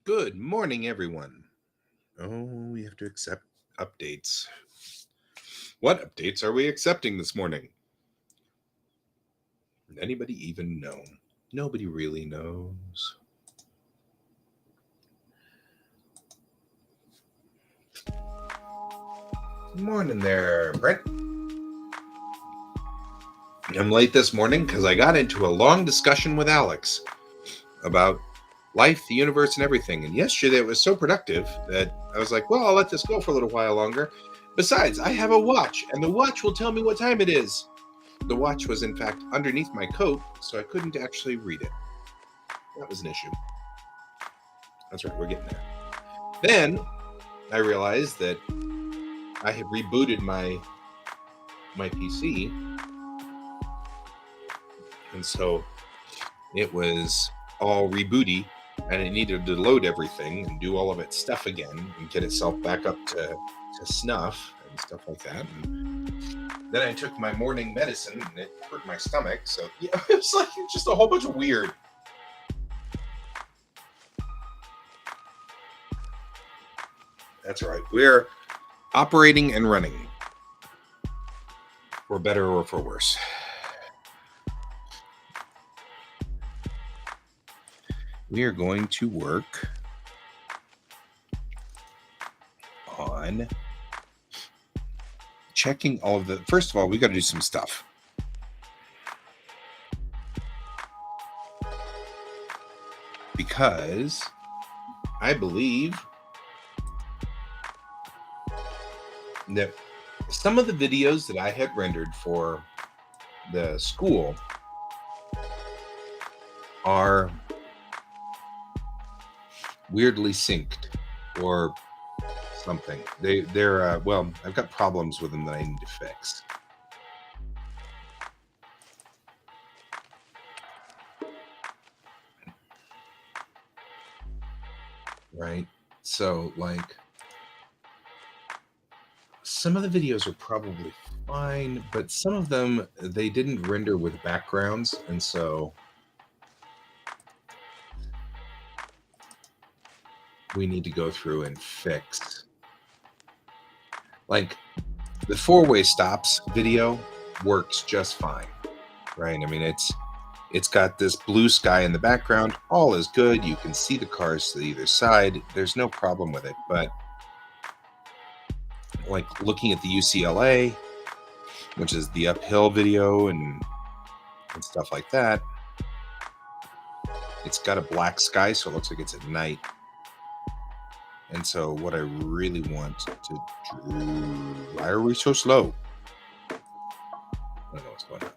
Good morning, everyone. Oh, we have to accept updates. What updates are we accepting this morning? Anybody even know? Nobody really knows. Morning there, Brent. I'm late this morning because I got into a long discussion with Alex about life, the universe, and everything. And yesterday it was so productive that I was like, well, I'll let this go for a little while longer. Besides, I have a watch, and the watch will tell me what time it is. The watch was, in fact, underneath my coat, so I couldn't actually read it. That was an issue. That's right, we're getting there. Then I realized that I had rebooted my PC, and so it was all rebooty, and it needed to load everything and do all of its stuff again and get itself back up to snuff and stuff like that. And then I took my morning medicine, and it hurt my stomach. So yeah, it was like just a whole bunch of weird. That's right. We're operating and running, for better or for worse. We are going to work on checking all of the. First of all, we got to do some stuff. Because I believe that some of the videos that I had rendered for the school are weirdly synced or something. They're well, I've got problems with them that I need to fix. Right? So like some of the videos are probably fine, but some of them they didn't render with backgrounds, and so we need to go through and fix. Like the four-way stops video works just fine, right? I mean, it's got this blue sky in the background. All is good. You can see the cars to either side. There's no problem with it. But like looking at the UCLA, which is the uphill video and stuff like that, it's got a black sky, so it looks like it's at night. And so what I really want to do... Why are we so slow? I don't know what's going on.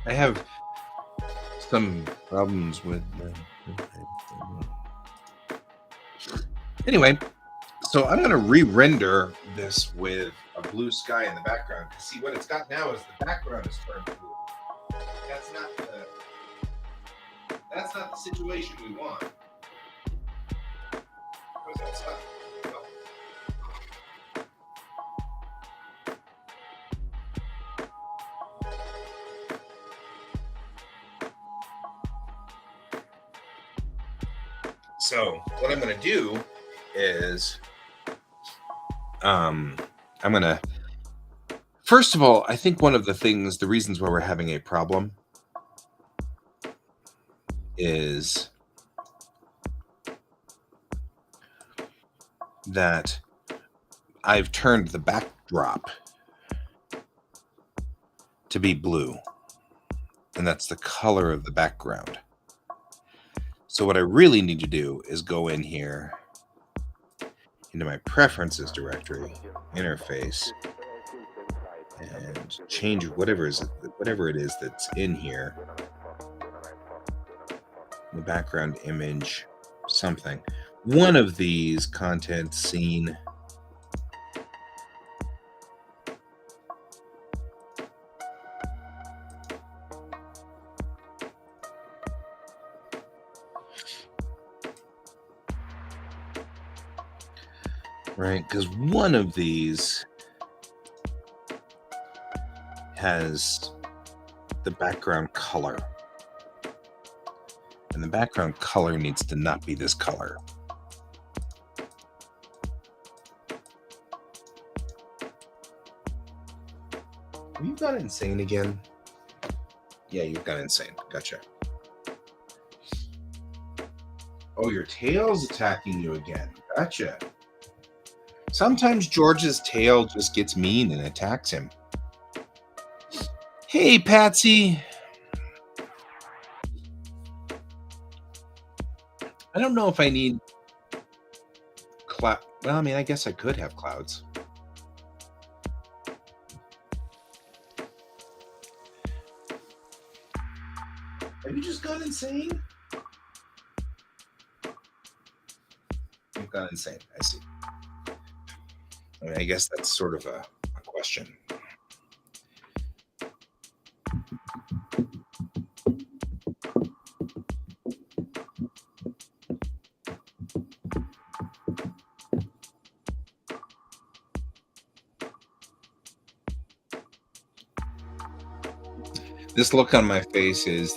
I have some problems with... Anyway, so I'm going to re-render this with a blue sky in the background. See, what it's got now is the background is turned blue. That's not the situation we want. Where's that stuff? Oh. So what I'm going to do is I'm going to... First of all, I think one of the reasons why we're having a problem is that I've turned the backdrop to be blue, and that's the color of the background. So what I really need to do is go in here into my preferences directory, interface, and change whatever it is that's in here. The background image, something. One of these, content, scene. Right, because one of these has the background color. And the background color needs to not be this color. Have you gone insane again? Yeah, you've gone insane. Gotcha. Oh, your tail's attacking you again. Gotcha. Sometimes George's tail just gets mean and attacks him. Hey, Patsy. I don't know if I need cloud. Well, I mean, I guess I could have clouds. Have you just gone insane? You've gone insane. I see. I mean, I guess that's sort of a question. This look on my face is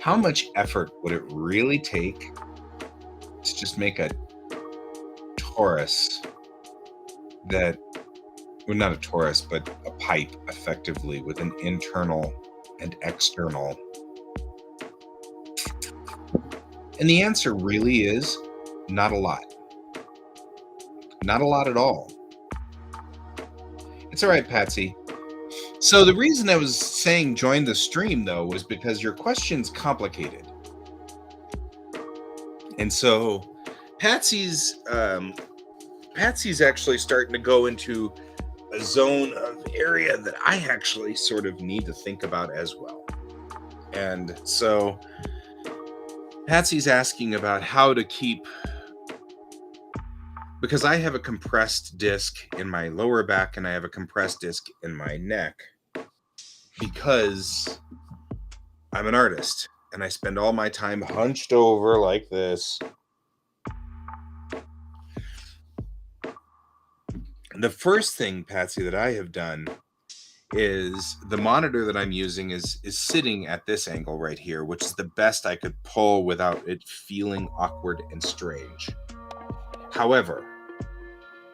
how much effort would it really take to just make a torus that, well, not a torus, but a pipe effectively with an internal and external? And the answer really is not a lot. Not a lot at all. It's all right, Patsy. So the reason I was saying join the stream, though, was because your question's complicated. And so Patsy's actually starting to go into a zone of area that I actually sort of need to think about as well. And so Patsy's asking about how to keep, because I have a compressed disc in my lower back and I have a compressed disc in my neck, because I'm an artist and I spend all my time hunched over like this. The first thing, Patsy, that I have done is the monitor that I'm using is sitting at this angle right here, which is the best I could pull without it feeling awkward and strange. However,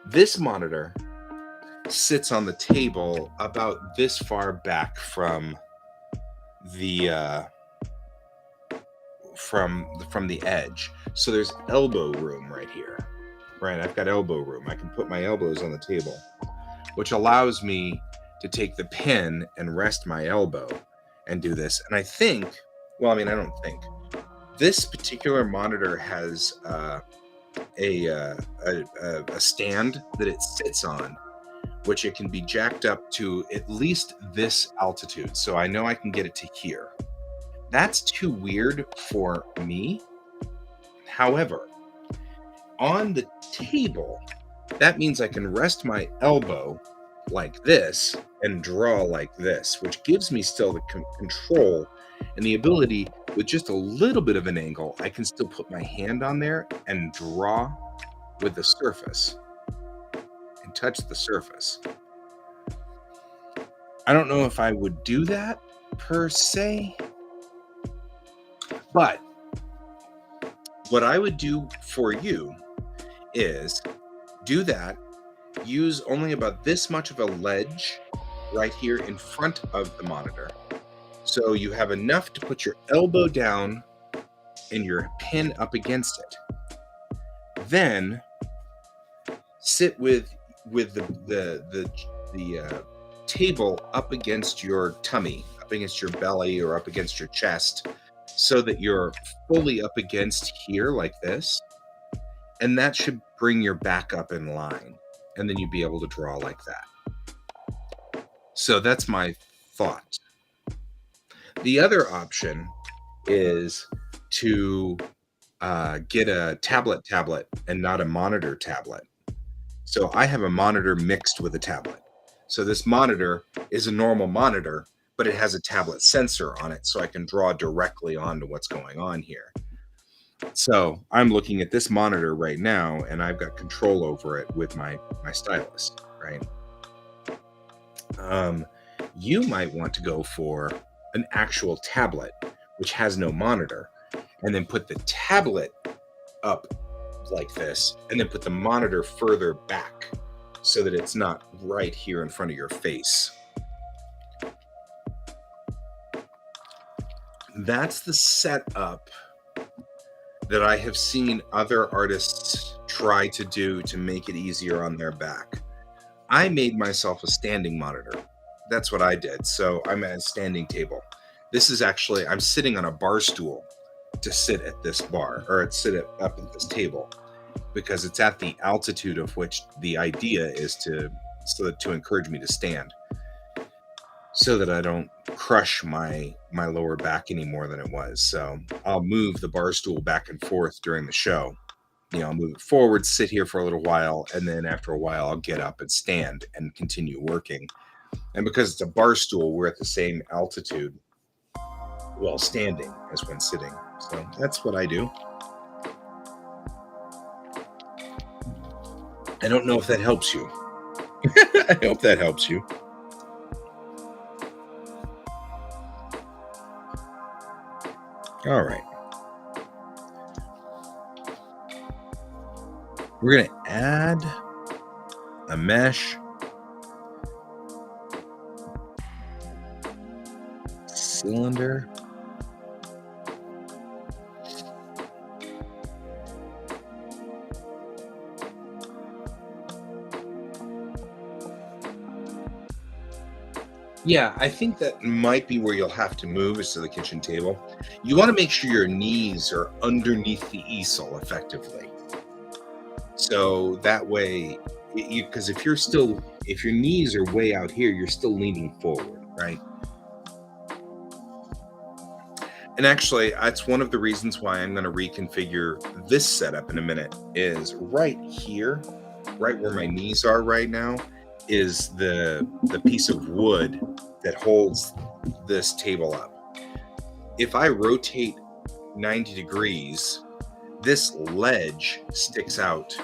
this monitor sits on the table about this far back from the from the edge, so there's elbow room right here. Right, I've got elbow room. I can put my elbows on the table, which allows me to take the pen and rest my elbow and do this. And I think, well, I mean, I don't think this particular monitor has a stand that it sits on, which it can be jacked up to at least this altitude. So I know I can get it to here. That's too weird for me. However, on the table, that means I can rest my elbow like this and draw like this, which gives me still the control and the ability, with just a little bit of an angle, I can still put my hand on there and draw with the surface and touch the surface. I don't know if I would do that per se, but what I would do for you is do that, use only about this much of a ledge right here in front of the monitor, so you have enough to put your elbow down and your pen up against it. Then sit with the table up against your tummy, up against your belly, or up against your chest, so that you're fully up against here like this. And that should bring your back up in line. And then you'd be able to draw like that. So that's my thought. The other option is to get a tablet and not a monitor tablet. So I have a monitor mixed with a tablet. So this monitor is a normal monitor, but it has a tablet sensor on it, so I can draw directly onto what's going on here. So I'm looking at this monitor right now, and I've got control over it with my stylus, right? You might want to go for an actual tablet, which has no monitor, and then put the tablet up like this, and then put the monitor further back so that it's not right here in front of your face. That's the setup that I have seen other artists try to do to make it easier on their back. I made myself a standing monitor. That's what I did. So I'm at a standing table. This is actually, I'm sitting on a bar stool to sit at this bar, or up at this table, because it's at the altitude of which the idea is to encourage me to stand, so that I don't crush my lower back any more than it was. So I'll move the bar stool back and forth during the show. I'll move it forward, sit here for a little while, and then after a while I'll get up and stand and continue working. And because it's a bar stool, we're at the same altitude while standing as when sitting. So that's what I do. I don't know if that helps you. I hope that helps you. All right. We're going to add a mesh, cylinder, yeah, I think that might be where you'll have to move is to the kitchen table. You want to make sure your knees are underneath the easel effectively. So that way, because if your knees are way out here, you're still leaning forward, right? And actually, that's one of the reasons why I'm going to reconfigure this setup in a minute, is right here, right where my knees are right now, is the piece of wood that holds this table up. If I rotate 90 degrees, this ledge sticks out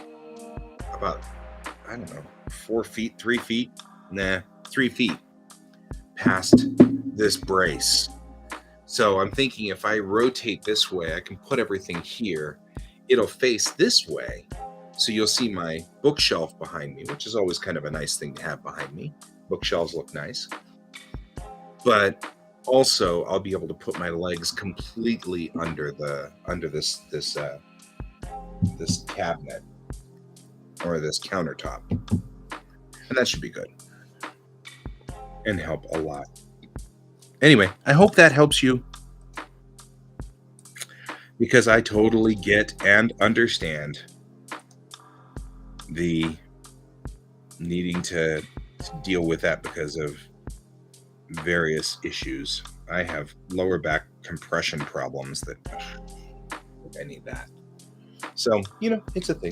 about, I don't know, 4 feet, 3 feet, 3 feet past this brace. So I'm thinking if I rotate this way, I can put everything here. It'll face this way. So you'll see my bookshelf behind me, which is always kind of a nice thing to have behind me. Bookshelves look nice. But also I'll be able to put my legs completely under this cabinet or this countertop. And that should be good and help a lot. Anyway, I hope that helps you, because I totally get and understand the needing to deal with that because of various issues. I have lower back compression problems that I need that. So, it's a thing.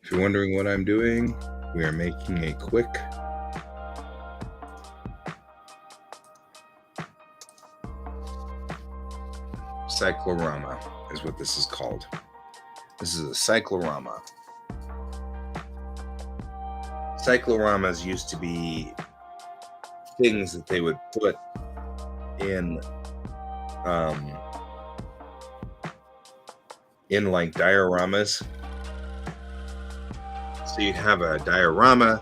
If you're wondering what I'm doing, we are making a quick cyclorama, is what this is called. This is a cyclorama. Cycloramas used to be things that they would put in like dioramas. So you'd have a diorama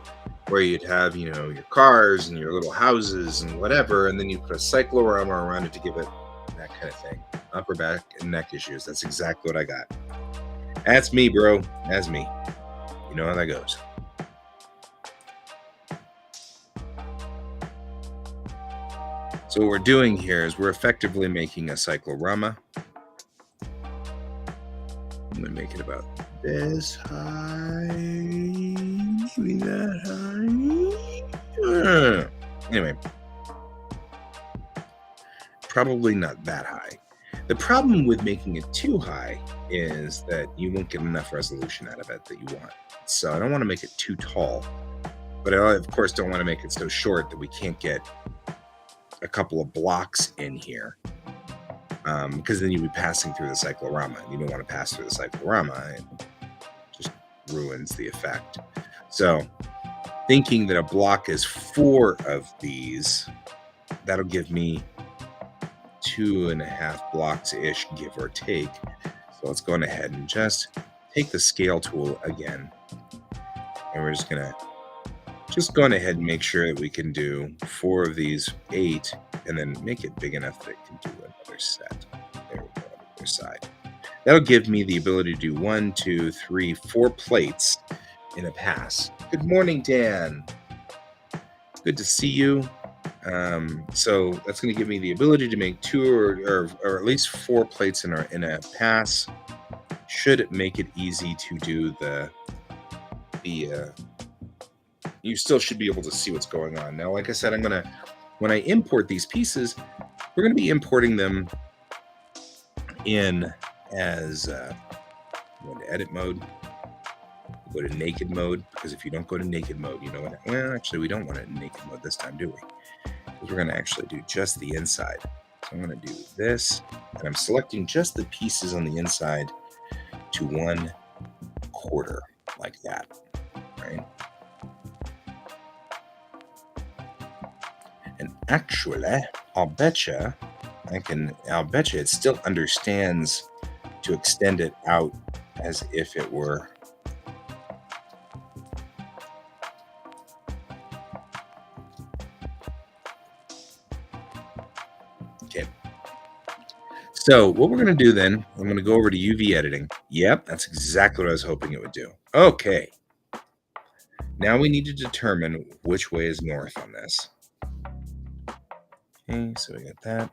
where you'd have, your cars and your little houses and whatever, and then you put a cyclorama around it to give it that kind of thing. Upper back and neck issues. That's exactly what I got. That's me, bro. That's me. You know how that goes. So what we're doing here is we're effectively making a cyclorama. I'm going to make it about this high, maybe that high. Anyway, probably not that high. The problem with making it too high is that you won't get enough resolution out of it that you want. So I don't want to make it too tall, but I, of course, don't want to make it so short that we can't get a couple of blocks in here, because then you'd be passing through the cyclorama, and you don't want to pass through the cyclorama. It just ruins the effect. So thinking that a block is 4 of these, that'll give me 2.5 blocks-ish, give or take. So let's go ahead and just take the scale tool again, and we're just gonna go ahead and make sure that we can do 4 of these 8, and then make it big enough that it can do another set. There we go, on the other side. That'll give me the ability to do 1, 2, 3, 4 plates in a pass. Good morning, Dan. Good to see you. So that's going to give me the ability to make 2 or at least 4 plates in a pass. Should make it easy to do the you still should be able to see what's going on. Now, like I said, when I import these pieces, we're going to be importing them in as go into edit mode, go to naked mode, because if you don't go to naked mode, you know what? Well, actually, we don't want it in naked mode this time, do we? Because we're going to actually do just the inside. So I'm going to do this, and I'm selecting just the pieces on the inside to 1/4, like that, right? And actually, I'll betcha it still understands to extend it out as if it were okay. So what we're going to do then, I'm going to go over to UV editing. Yep, that's exactly what I was hoping it would do. Okay. Now we need to determine which way is north on this. Okay, so we got that.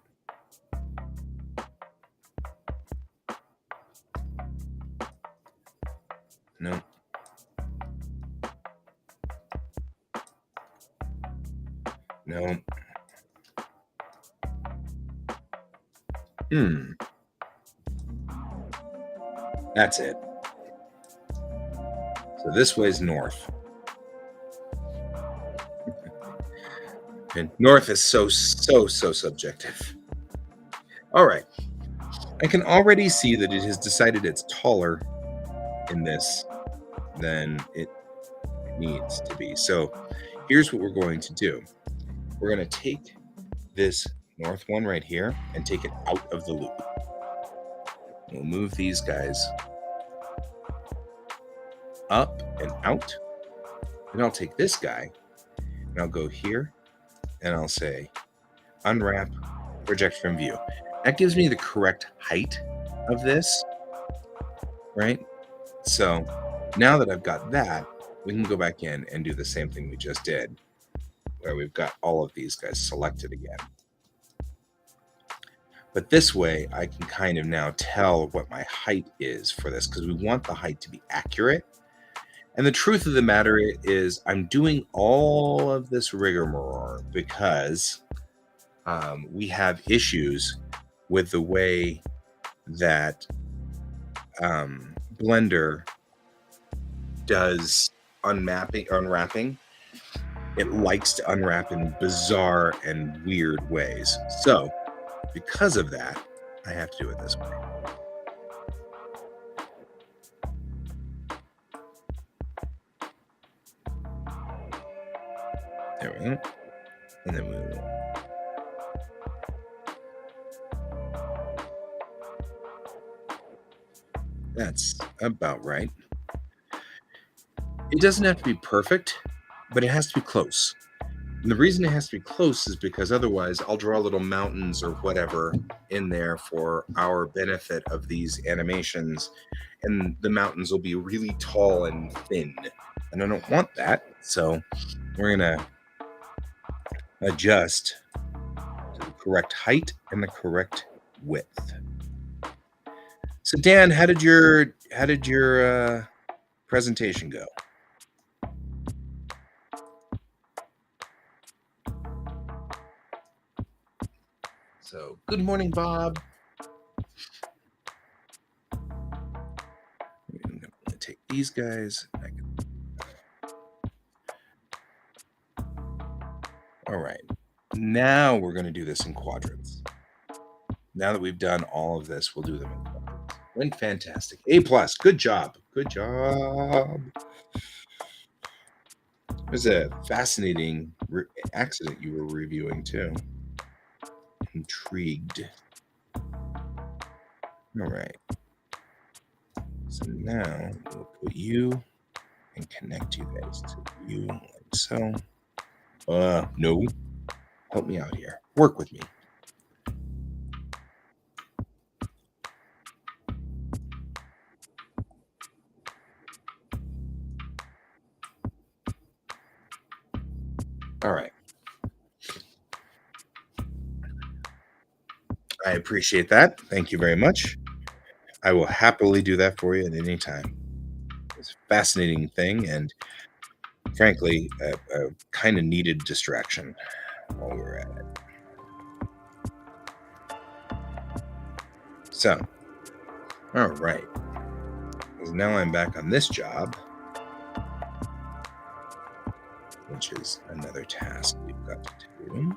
No. No. That's it. So this way is north. And north is so subjective. All right. I can already see that it has decided it's taller in this than it needs to be. So here's what we're going to do. We're going to take this north one right here and take it out of the loop. We'll move these guys up and out. And I'll take this guy and I'll go here and I'll say unwrap, project from view. That gives me the correct height of this, right? So now that I've got that, we can go back in and do the same thing we just did, where we've got all of these guys selected again. But this way, I can kind of now tell what my height is for this, because we want the height to be accurate. And the truth of the matter is I'm doing all of this rigmarole because we have issues with the way that Blender does unwrapping. It likes to unwrap in bizarre and weird ways. So because of that, I have to do it this way. There we go. And then we will. That's about right. It doesn't have to be perfect, but it has to be close. And the reason it has to be close is because otherwise I'll draw little mountains or whatever in there for our benefit of these animations, and the mountains will be really tall and thin. And I don't want that, so we're going to adjust to the correct height and the correct width. So Dan, how did your presentation go? So good morning, Bob. I'm going to take these guys. All right. Now we're going to do this in quadrants. Now that we've done all of this, we'll do them in quadrants. Went fantastic. A+. Good job. Good job. It was a fascinating accident you were reviewing too. Intrigued. All right. So now we'll put you and connect you guys to you like so. No. Help me out here. Work with me. All right. I appreciate that. Thank you very much. I will happily do that for you at any time. It's a fascinating thing and frankly, a kind of needed distraction while we're at it. So, all right. Now I'm back on this job, which is another task we've got to do.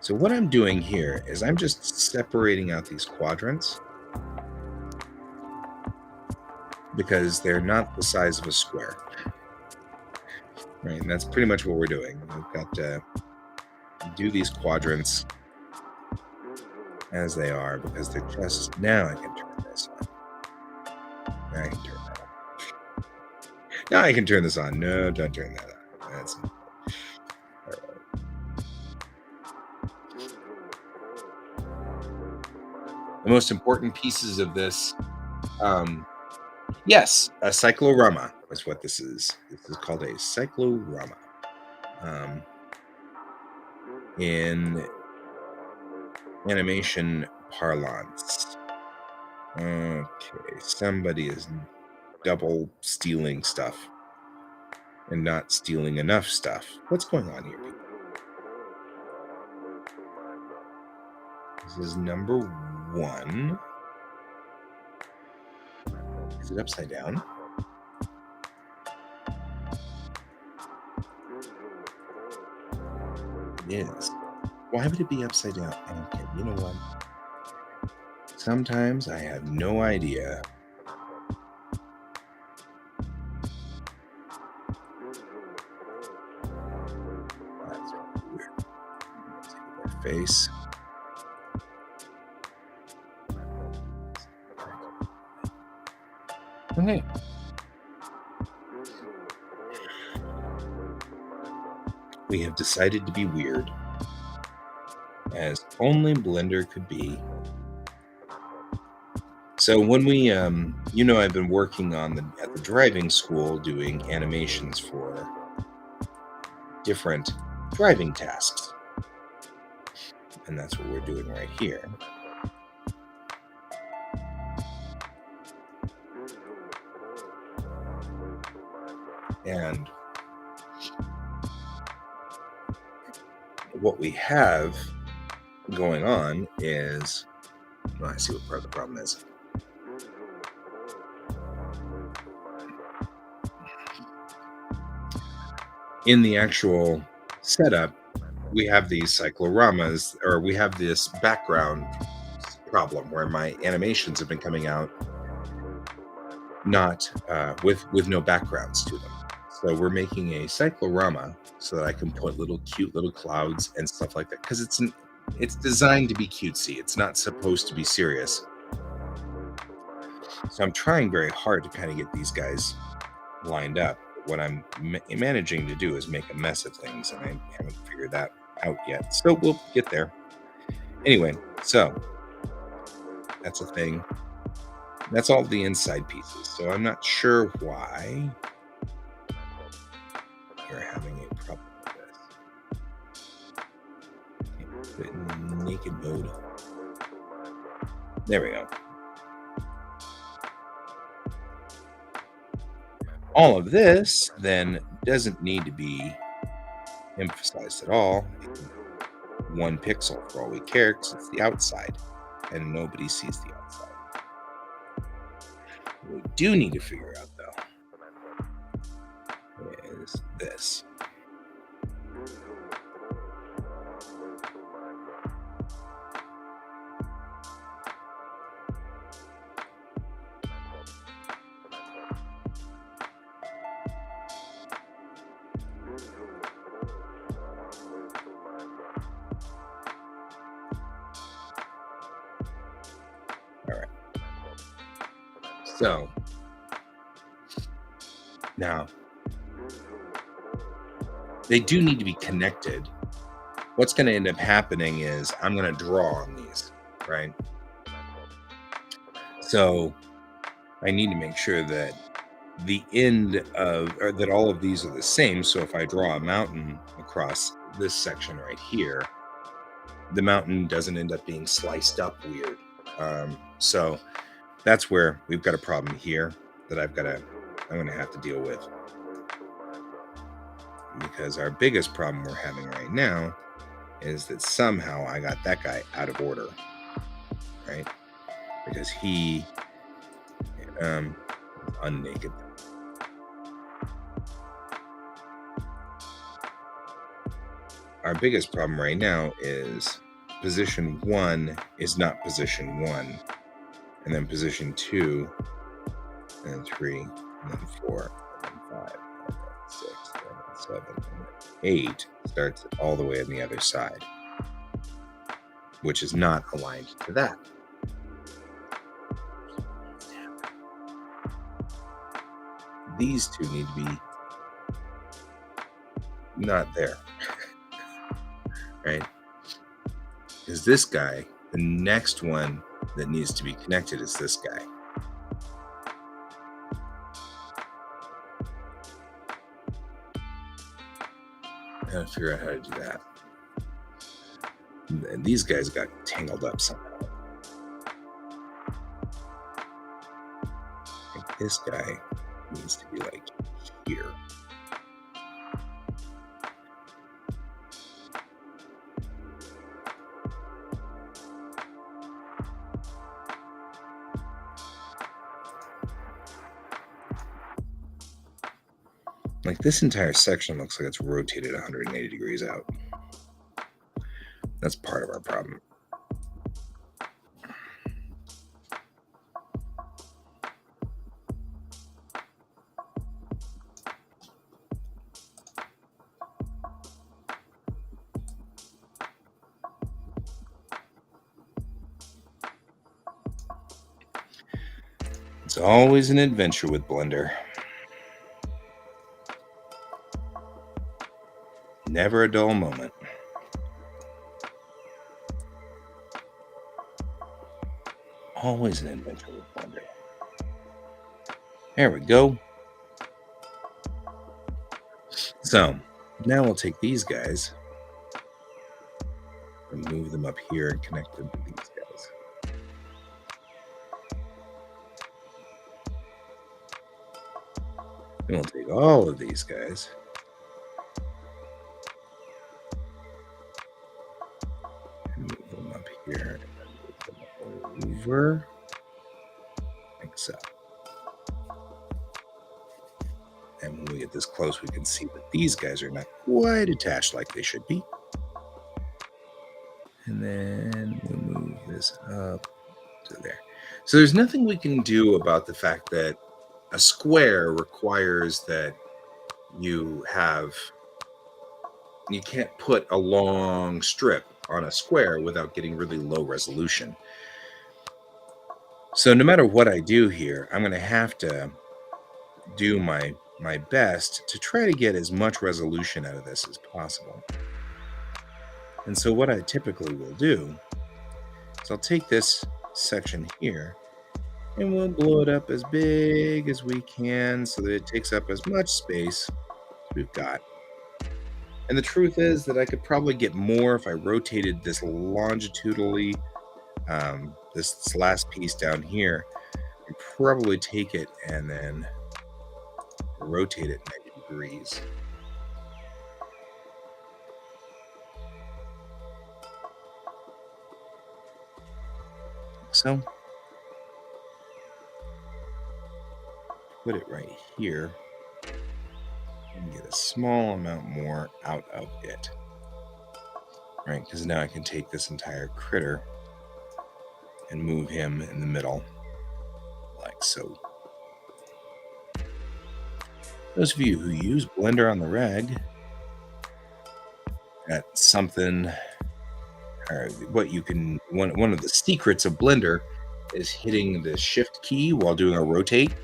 So what I'm doing here is I'm just separating out these quadrants because they're not the size of a square. Right, and that's pretty much what we're doing. We've got to do these quadrants as they are because they're just... Now I can turn this on. Now I can turn that on. Now I can turn this on. No, don't turn that on. That's all right. The most important pieces of this, yes, a cyclorama is what this is. This is called a cyclorama. In animation parlance. Okay, somebody is double stealing stuff and not stealing enough stuff. What's going on here, people? This is number 1. Is it upside down? It is. Why would it be upside down? Okay, you know what? Sometimes I have no idea. That's weird. My face. Okay. We have decided to be weird, as only Blender could be. So when we, I've been working on at the driving school doing animations for different driving tasks. And that's what we're doing right here. And what we have going on is, well, I see what part of the problem is. In the actual setup, we have these cycloramas, or we have this background problem where my animations have been coming out not with no backgrounds to them. So we're making a cyclorama so that I can put cute little clouds and stuff like that, because it's designed to be cutesy. It's not supposed to be serious. So I'm trying very hard to kind of get these guys lined up. What I'm managing to do is make a mess of things, and I haven't figured that out yet. So we'll get there. Anyway, so that's a thing. That's all the inside pieces. So I'm not sure why you're having a problem with this. Put it in naked mode. There we go. All of this then doesn't need to be emphasized at all. 1 pixel for all we care, because it's the outside, and nobody sees the outside. What we do need to figure out, though, is this. All right. So now they do need to be connected. What's going to end up happening is I'm going to draw on these, right? So I need to make sure that the end of, or that all of these are the same. So if I draw a mountain across this section right here, the mountain doesn't end up being sliced up weird. So that's where we've got a problem here that I'm going to have to deal with. Because our biggest problem we're having right now is that somehow I got that guy out of order, right? Because he unnaked. Our biggest problem right now is position 1 is not position 1, and then position 2, and then 3, and then 4, and then 5, and then 6, and then 7, and then 8 starts all the way on the other side, which is not aligned to that. These two need to be not there, right? Is this guy, the next one that needs to be connected is this guy. I gotta figure out how to do that. And these guys got tangled up somehow. Like this guy needs to be like here. Like this entire section looks like it's rotated 180 degrees out. That's part of our problem. It's always an adventure with Blender. Never a dull moment. Always an adventure with Blender. There we go. So now we'll take these guys and move them up here and connect them to these guys. And we'll take all of these guys and move them up here and move them over like so. And when we get this close, we can see that these guys are not quite attached like they should be. And then we'll move this up to there. So there's nothing we can do about the fact that a square requires that you can't put a long strip on a square without getting really low resolution. So no matter what I do here, I'm going to have to do my best to try to get as much resolution out of this as possible. And so what I typically will do is I'll take this section here and we'll blow it up as big as we can so that it takes up as much space as we've got. And the truth is that I could probably get more if I rotated this longitudinally, this last piece down here, and probably take it and then rotate it 90 degrees. So put it right here and get a small amount more out of it. Right, because now I can take this entire critter and move him in the middle, like so. Those of you who use Blender on the reg, that's something, or what you can, one of the secrets of Blender is hitting the Shift key while doing a rotate,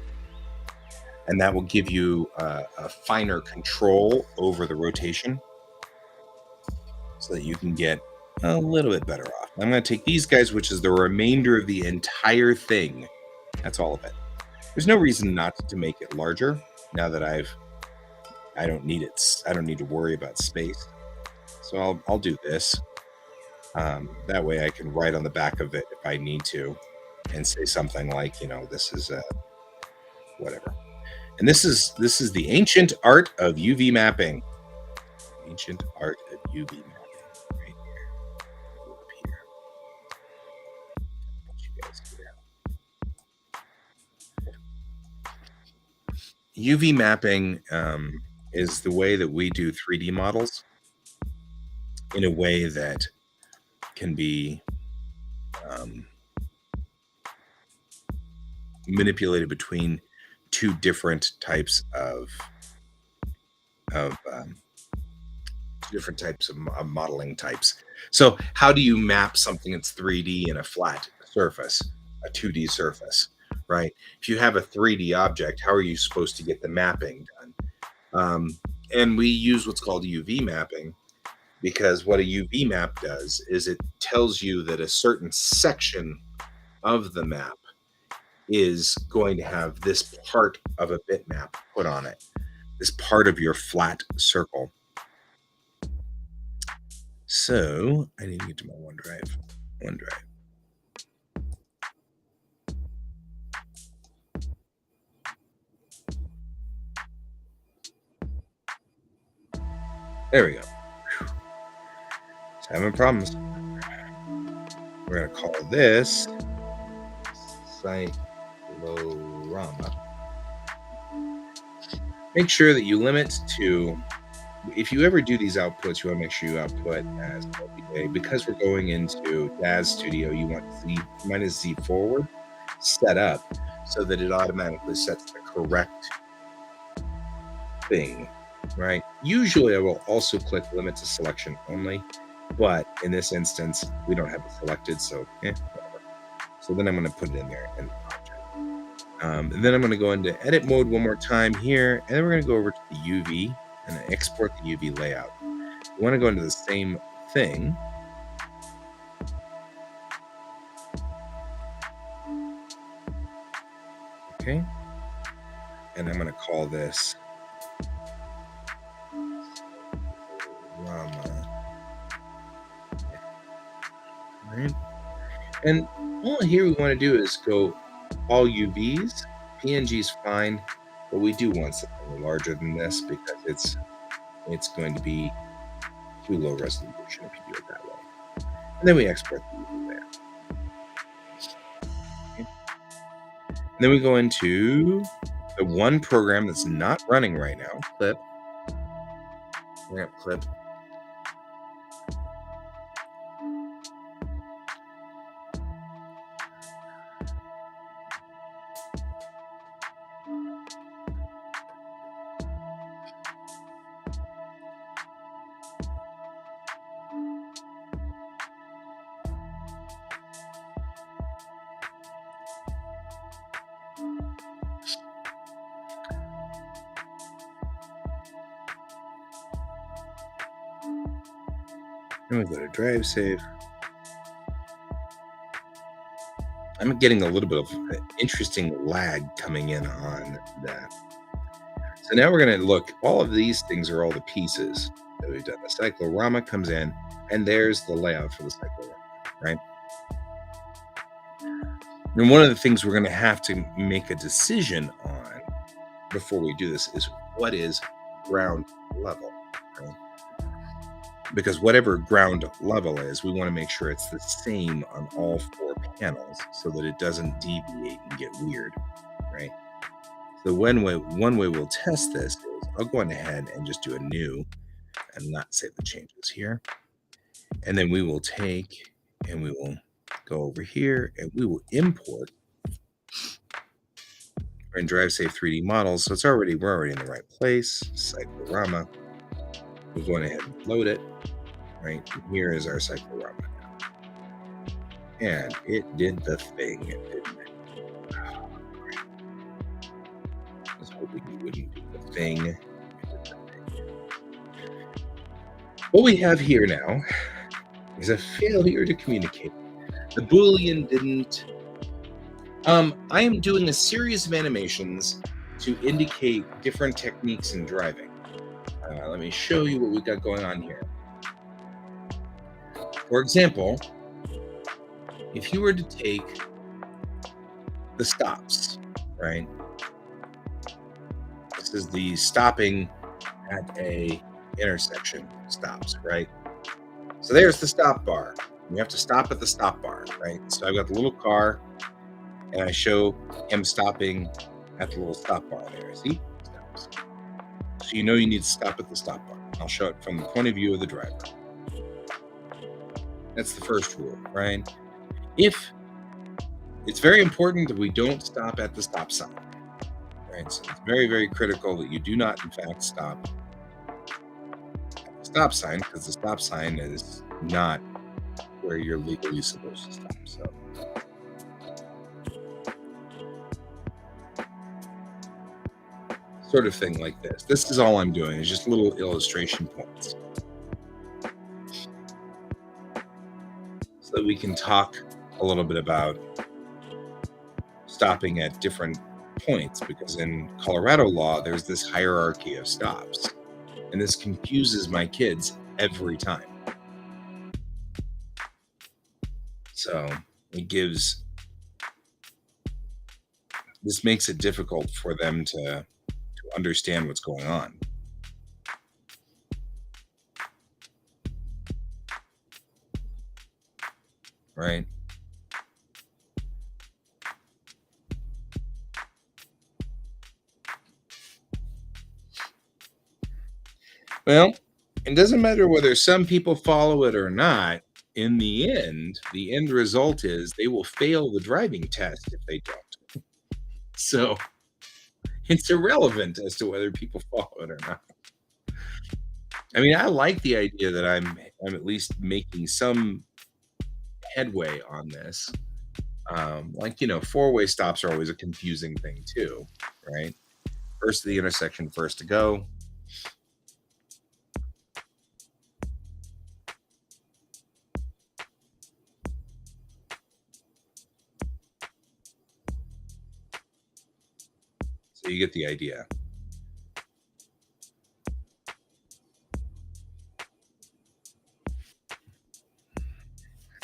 and that will give you a finer control over the rotation so that you can get a little bit better off. I'm going to take these guys, which is the remainder of the entire thing. That's all of it. There's no reason not to make it larger now that I don't need it. I don't need to worry about space. So I'll do this. That way I can write on the back of it if I need to and say something like, this is whatever. And this is the ancient art of UV mapping. Ancient art of UV mapping. Right here. Go up here. Put you guys here. UV mapping is the way that we do 3D models in a way that can be manipulated between two different types of modeling types. So how do you map something that's 3D in a flat surface, a 2D surface, right? If you have a 3D object, how are you supposed to get the mapping done? And we use what's called UV mapping, because what a UV map does is it tells you that a certain section of the map is going to have this part of a bitmap put on it, this part of your flat circle. So I need to get to my OneDrive. There we go. Having problems. We're going to call this Cyclorama. Make sure that you limit to, if you ever do these outputs, you want to make sure you output as LPA. Because we're going into Daz Studio, you want Z minus Z forward set up so that it automatically sets the correct thing, right? Usually I will also click limit to selection only, but in this instance, we don't have it selected, so whatever. So then I'm going to put it in there and and then I'm going to go into edit mode one more time here, and then we're going to go over to the UV and export the UV layout. We want to go into the same thing. Okay. And I'm going to call this Rama. All right. And all here we want to do is go all UVs. PNG is fine, but we do want something larger than this because it's going to be too low resolution if you do it that way. And then we export the UV layer. Okay. And then we go into the one program that's not running right now, Clip. We're going to Clip. And we go to drive save. I'm getting a little bit of interesting lag coming in on that. So now we're going to look, all of these things are all the pieces that we've done. The cyclorama comes in, and there's the layout for the cyclorama, right? And one of the things we're going to have to make a decision on before we do this is what is ground level, right? Because whatever ground level is, we want to make sure it's the same on all 4 panels so that it doesn't deviate and get weird, right? So one way we'll test this is I'll go on ahead and just do a new and not save the changes here. And then we will take and we will go over here and we will import and drive save 3D models. So we're already in the right place. Cyclorama. We'll go ahead and load it. Right here is our cyclorama. And it did the thing, didn't it? I was hoping you wouldn't do the thing. What we have here now is a failure to communicate. The Boolean didn't. I am doing a series of animations to indicate different techniques in driving. Let me show you what we've got going on here. For example, if you were to take the stops, right? This is the stopping at a intersection stops, right? So there's the stop bar. You have to stop at the stop bar, right? So I've got the little car, and I show him stopping at the little stop bar there. See? Stops. So you know you need to stop at the stop bar. I'll show it from the point of view of the driver. That's the first rule, right? If it's very important that we don't stop at the stop sign, right? So it's very, very critical that you do not, in fact, stop at the stop sign, because the stop sign is not where you're legally supposed to stop. So sort of thing like this. This is all I'm doing, is just little illustration points. So that we can talk a little bit about stopping at different points, because in Colorado law, there's this hierarchy of stops. And this confuses my kids every time. So this makes it difficult for them to understand what's going on. Right? Well, it doesn't matter whether some people follow it or not. In the end result is they will fail the driving test if they don't. So it's irrelevant as to whether people follow it or not. I mean, I like the idea that I'm at least making some headway on this. Like, four-way stops are always a confusing thing too, right? First to the intersection, first to go. So you get the idea.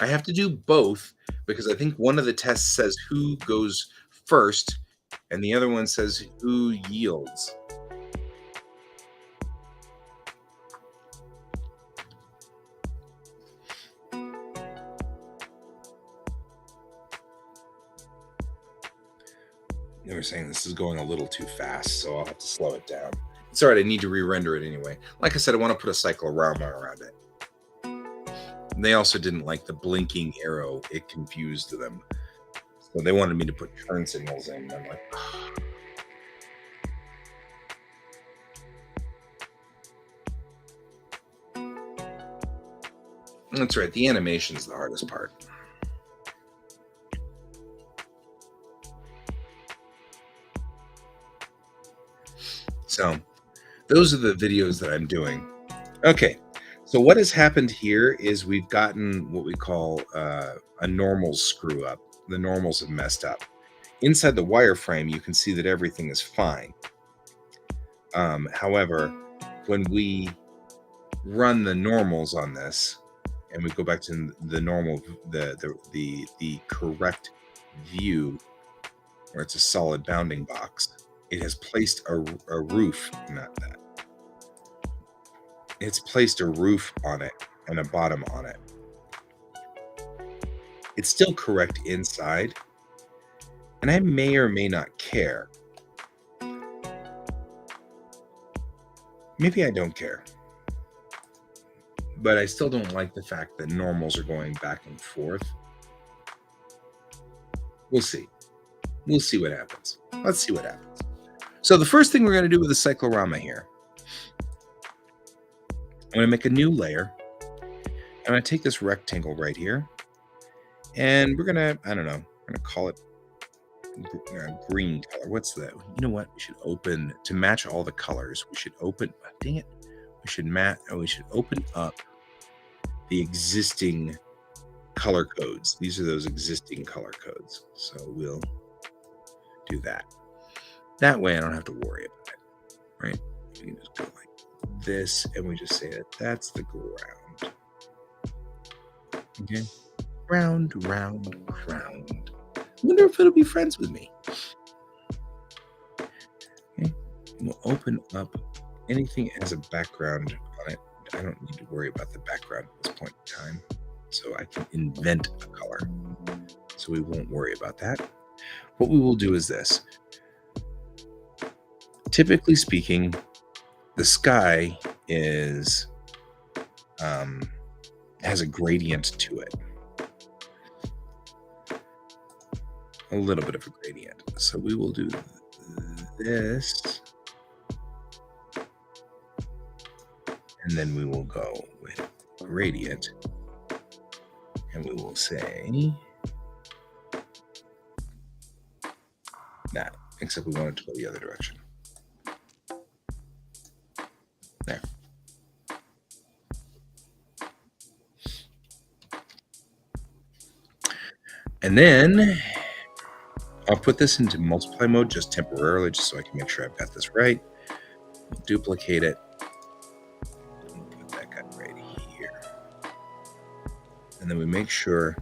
I have to do both because I think one of the tests says who goes first and the other one says who yields. They were saying this is going a little too fast, so I'll have to slow it down. It's all right, I need to re-render it anyway. Like I said, I want to put a cyclorama around it. And they also didn't like the blinking arrow. It confused them. So they wanted me to put turn signals in. And I'm like, that's right. The animation is the hardest part. So those are the videos that I'm doing. Okay. So what has happened here is we've gotten what we call a normal screw up. The normals have messed up. Inside the wireframe, you can see that everything is fine. However, when we run the normals on this, and we go back to the normal, the correct view, where it's a solid bounding box, it has placed a roof, not that. It's placed a roof on it and a bottom on it. It's still correct inside, and I may or may not care. Maybe I don't care. But I still don't like the fact that normals are going back and forth. We'll see. We'll see what happens. Let's see what happens. So the first thing we're going to do with the cyclorama here, I'm going to make a new layer. I'm going to take this rectangle right here, and we're going to, I don't know, we're going to call it green color. What's that? You know what? We should open, to match all the colors, we should open, dang it, we should open up the existing color codes. These are those existing color codes. So we'll do that. That way I don't have to worry about it, right? We can just go like this, and we just say that that's the ground. Okay? Round, round, round. I wonder if it'll be friends with me. Okay? We'll open up anything as a background on it. I don't need to worry about the background at this point in time. So I can invent a color. So we won't worry about that. What we will do is this. Typically speaking, the sky is has a gradient to it. A little bit of a gradient. So we will do this. And then we will go with gradient. And we will say that, except we want it to go the other direction. There. And then I'll put this into multiply mode just temporarily, just so I can make sure I've got this right. We'll duplicate it. Put that guy right here. And then we make sure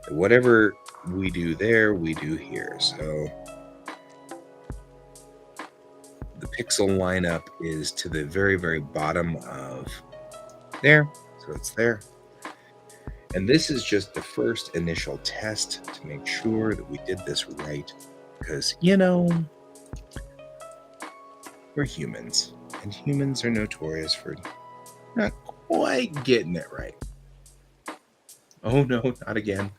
that whatever we do there, we do here. So the pixel lineup is to the very, very bottom of there. So it's there. And this is just the first initial test to make sure that we did this right. Because, you know, we're humans. And humans are notorious for not quite getting it right. Oh, no, not again.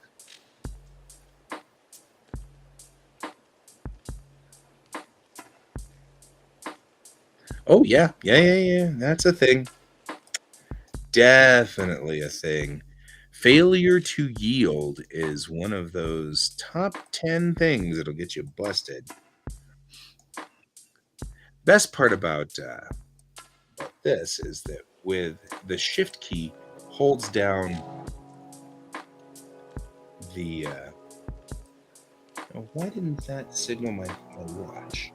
Oh, yeah. Yeah. That's a thing. Definitely a thing. Failure to yield is one of those top 10 things that'll get you busted. Best part about this is that with the shift key holds down the oh, why didn't that signal my watch?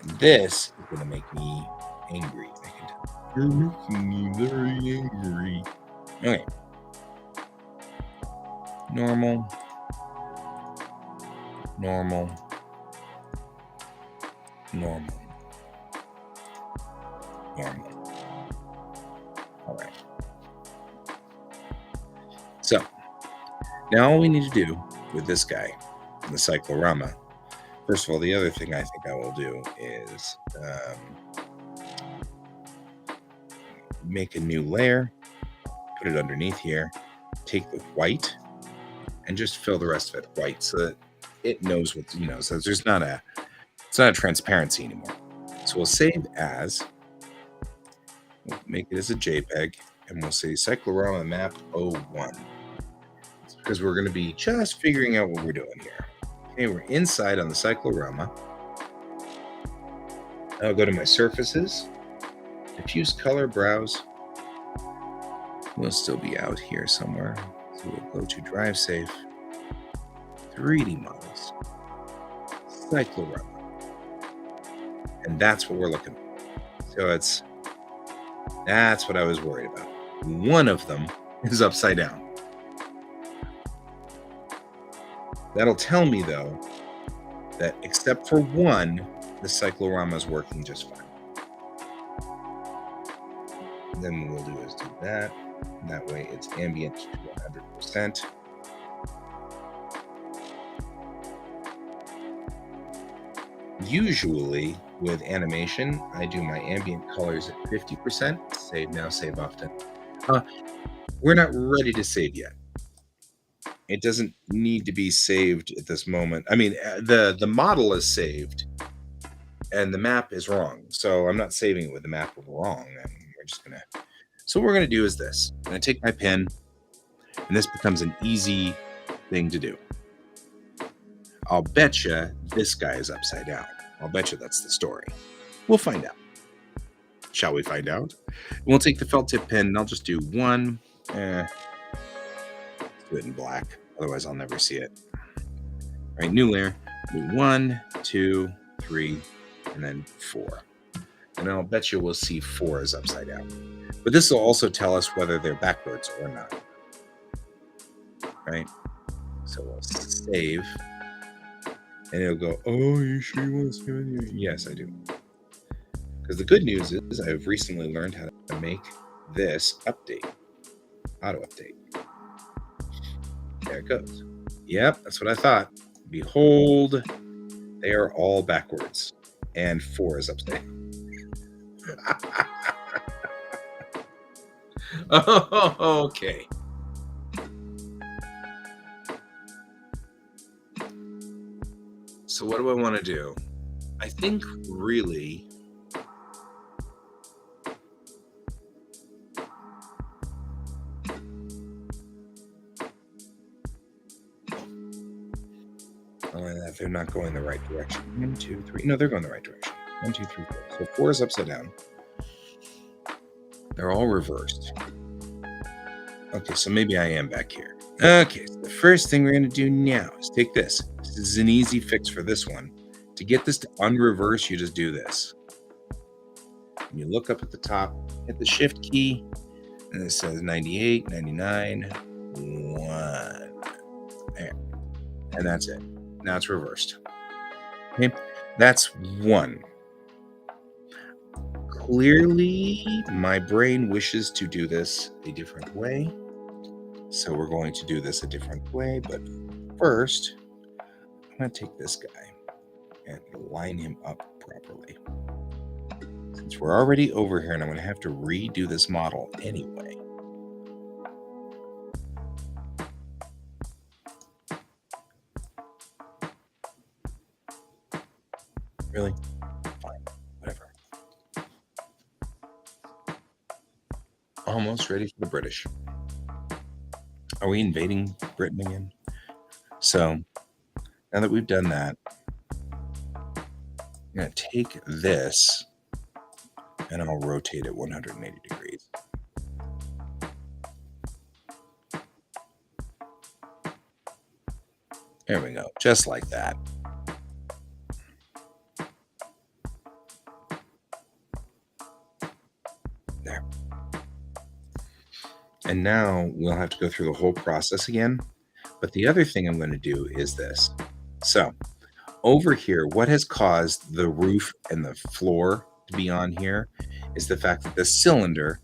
And this is going to make me angry. I can tell. You're making me very angry. Okay. Normal. All right. So now all we need to do with this guy, the cyclorama, first of all, the other thing I think I will do is make a new layer, put it underneath here, take the white, and just fill the rest of it white so that it knows what, you know, so there's not a, it's not a transparency anymore. So we'll save as, we'll make it as a JPEG, and we'll say cyclorama map 01. It's because we're going to be just figuring out what we're doing here. Okay, we're inside on the cyclorama. I'll go to my surfaces, diffuse color, browse. We'll still be out here somewhere. So we'll go to drive safe, 3D models, cyclorama. And that's what we're looking for. So that's what I was worried about. One of them is upside down. That'll tell me though that except for one, the cyclorama is working just fine. And then what we'll do is do that. That way it's ambient to 100%. Usually with animation, I do my ambient colors at 50%. Save now, save often. We're not ready to save yet. It doesn't need to be saved at this moment. I mean, the model is saved and the map is wrong. So I'm not saving it with the map wrong. We're just gonna. So what we're gonna do is this. I'm gonna take my pen, and this becomes an easy thing to do. I'll betcha this guy is upside down. I'll betcha that's the story. We'll find out. Shall we find out? We'll take the felt tip pen, and I'll just do one. Let's do it in black. Otherwise, I'll never see it. All right, new layer. Do 1, 2, 3, and then 4. And I'll bet you we'll see 4 is upside down. But this will also tell us whether they're backwards or not. Right? So we'll save. And it'll go, oh, you sure you want to save it? Yes, I do. Because the good news is I've recently learned how to make this update. Auto update. There it goes. Yep, that's what I thought. Behold, they are all backwards. And 4 is upside. Oh, okay. So what do I want to do? I think really they're not going the right direction. 1, 2, 3. No, they're going the right direction. 1, 2, 3, 4. So 4 is upside down. They're all reversed. Okay, so maybe I am back here. Okay, so the first thing we're going to do now is take this. This is an easy fix for this one. To get this to unreverse, you just do this. And you look up at the top, hit the shift key, and it says 98, 99, 1. There. And that's it. Now it's reversed. Okay, that's 1. Clearly, my brain wishes to do this a different way. So we're going to do this a different way. But first, I'm going to take this guy and line him up properly. Since we're already over here and I'm going to have to redo this model anyway. Really? Fine. Whatever. Almost ready for the British. Are we invading Britain again? So, now that we've done that, I'm going to take this and I'll rotate it 180 degrees. There we go. Just like that. There. And now we'll have to go through the whole process again. But the other thing I'm going to do is this. So over here, what has caused the roof and the floor to be on here is the fact that the cylinder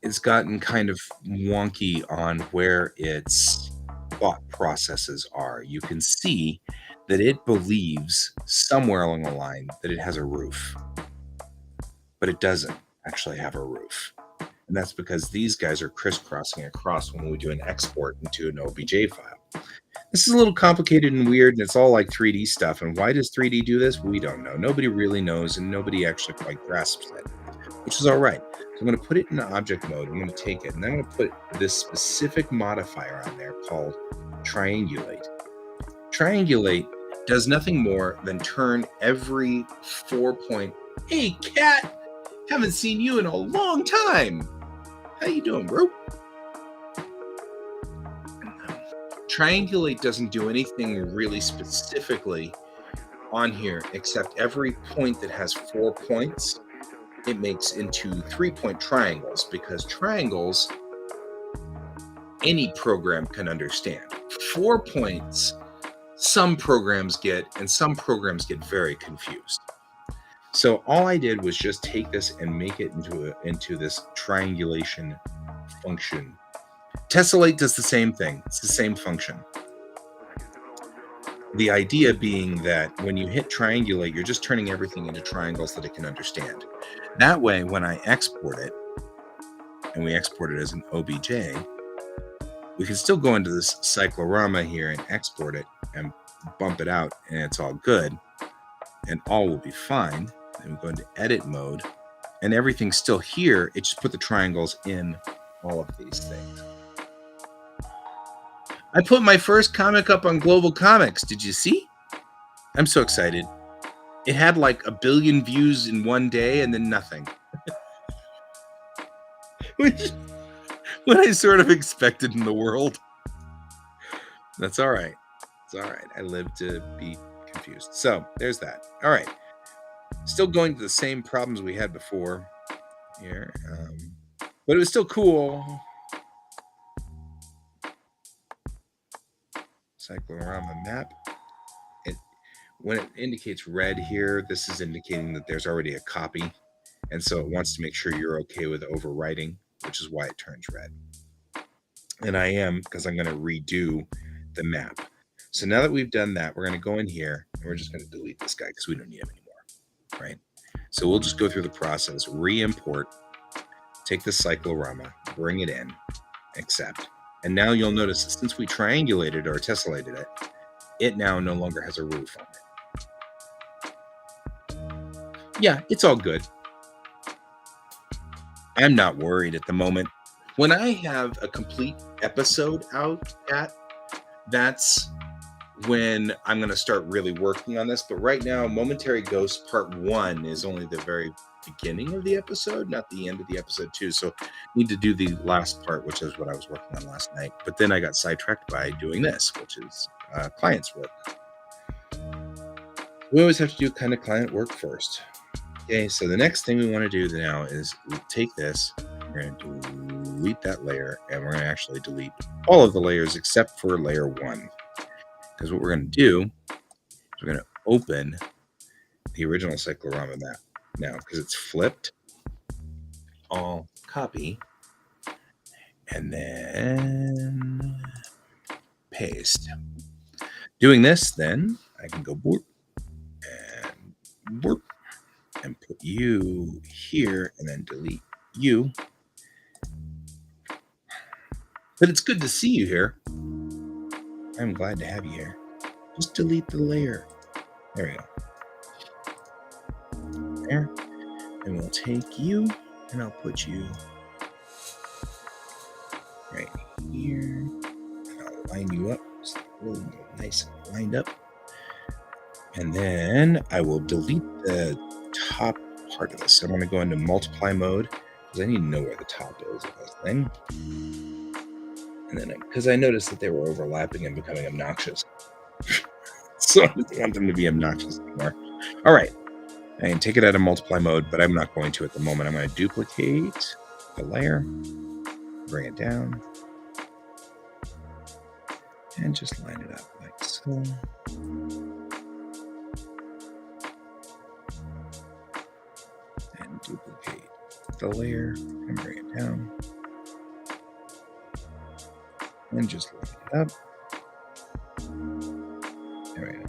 has gotten kind of wonky on where its thought processes are. You can see that it believes somewhere along the line that it has a roof, but it doesn't actually have a roof. And that's because these guys are crisscrossing across when we do an export into an OBJ file. This is a little complicated and weird, and it's all like 3D stuff. And why does 3D do this? We don't know. Nobody really knows, and nobody actually quite grasps it, which is all right. So I'm going to put it in object mode. I'm going to take it, and I'm going to put this specific modifier on there called triangulate. Triangulate does nothing more than turn every 4 point. Hey, cat! Haven't seen you in a long time. How you doing, bro? Triangulate doesn't do anything really specifically on here except every point that has 4 points, it makes into 3-point triangles, because triangles any program can understand. 4 points some programs get, and some programs get very confused. So all I did was just take this and make it into this triangulation function. Tessellate does the same thing. It's the same function. The idea being that when you hit triangulate, you're just turning everything into triangles that it can understand. That way, when I export it, and we export it as an OBJ, we can still go into this cyclorama here and export it and bump it out, and it's all good, and all will be fine. Then we go into edit mode, and everything's still here. It just put the triangles in all of these things. I put my first comic up on Global Comics. Did you see? I'm so excited. It had like 1 billion views in one day and then nothing. Which, what I sort of expected in the world. That's all right. It's all right. I live to be confused. So there's that. All right. Still going to the same problems we had before here. But it was still cool. Cyclorama map. When it indicates red here, this is indicating that there's already a copy. And so it wants to make sure you're okay with overwriting, which is why it turns red. And I am, because I'm going to redo the map. So now that we've done that, we're going to go in here and we're just going to delete this guy because we don't need him anymore, right? So we'll just go through the process, re-import, take the cyclorama, bring it in, accept. And now you'll notice that since we triangulated or tessellated it, it now no longer has a roof on it. Yeah, it's all good. I'm not worried at the moment. When I have a complete episode out, that's when I'm going to start really working on this. But right now, Momentary Ghost Part 1 is only the very beginning of the episode, not the end of the episode 2. So I need to do the last part, which is what I was working on last night. But then I got sidetracked by doing this, which is client's work. We always have to do kind of client work first. Okay, so the next thing we want to do now is take this, we're going to delete that layer, and we're going to actually delete all of the layers except for layer 1. Because what we're going to do is we're going to open the original cyclorama map now, because it's flipped. All copy, and then paste. Doing this, then I can go boop and boop, and put you here, and then delete you. But it's good to see you here. I'm glad to have you here. Just delete the layer. There we go. There. And we'll take you, and I'll put you right here. And I'll line you up. Just really nice and lined up. And then I will delete the top part of this. So I'm going to go into multiply mode because I need to know where the top is of this thing. And then, because I noticed that they were overlapping and becoming obnoxious. So I don't want them to be obnoxious anymore. All right. I can take it out of multiply mode, but I'm not going to at the moment. I'm going to duplicate the layer, bring it down, and just line it up like so. And duplicate the layer and bring it down. And just line it up. There we go.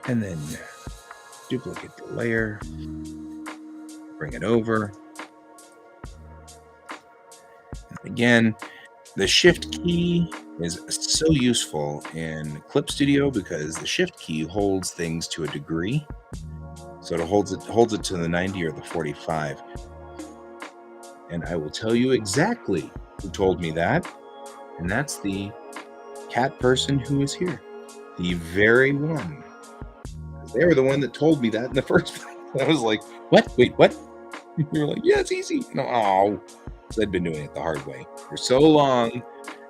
And then duplicate the layer, bring it over. And again, the shift key is so useful in Clip Studio because the shift key holds things to a degree. So it holds it to the 90 or the 45. And I will tell you exactly who told me that. And that's the cat person who is here. The very one. They were the one that told me that in the first place. I was like, what? Wait, what? They were like, yeah, it's easy. No, oh. So I'd been doing it the hard way for so long. And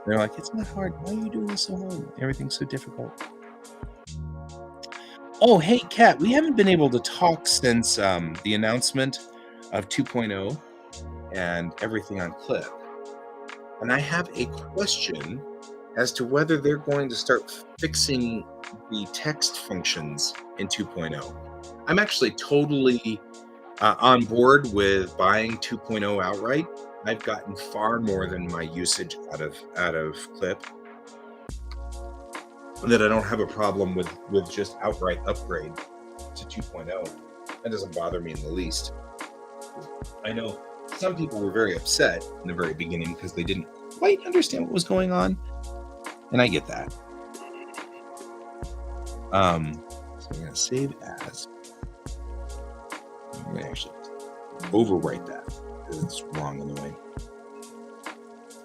they're like, it's not hard. Why are you doing this so hard? Everything's so difficult. Oh, hey, Kat, we haven't been able to talk since the announcement of 2.0 and everything on Clip. And I have a question as to whether they're going to start fixing the text functions in 2.0. I'm actually totally on board with buying 2.0 outright. I've gotten far more than my usage out of Clip, that I don't have a problem with just outright upgrade to 2.0. That doesn't bother me in the least. I know some people were very upset in the very beginning because they didn't quite understand what was going on, and I get that. So I'm gonna save as. I'm gonna actually overwrite that because it's wrong anyway.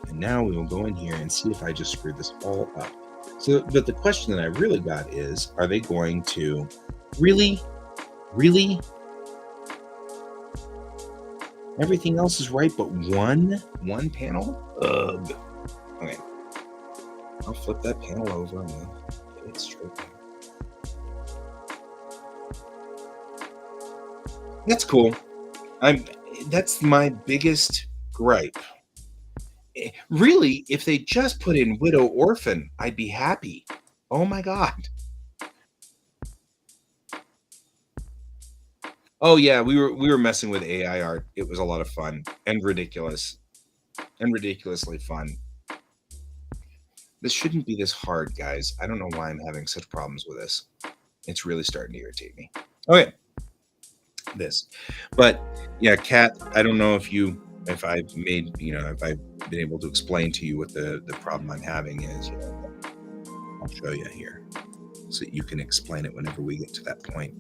And now we will go in here and see if I just screwed this all up. So, but the question that I really got is, are they going to really? Everything else is right, but one panel? Ugh. Okay. I'll flip that panel over and then get it straight there. That's cool. That's my biggest gripe. Really, if they just put in widow orphan, I'd be happy. Oh my god. Oh yeah, we were messing with AI art. It was a lot of fun and ridiculous. And ridiculously fun. This shouldn't be this hard, guys. I don't know why I'm having such problems with this. It's really starting to irritate me. Okay. This. But yeah, Kat, I don't know if I've made, if I've been able to explain to you what the problem I'm having is. I'll show you here so that you can explain it whenever we get to that point.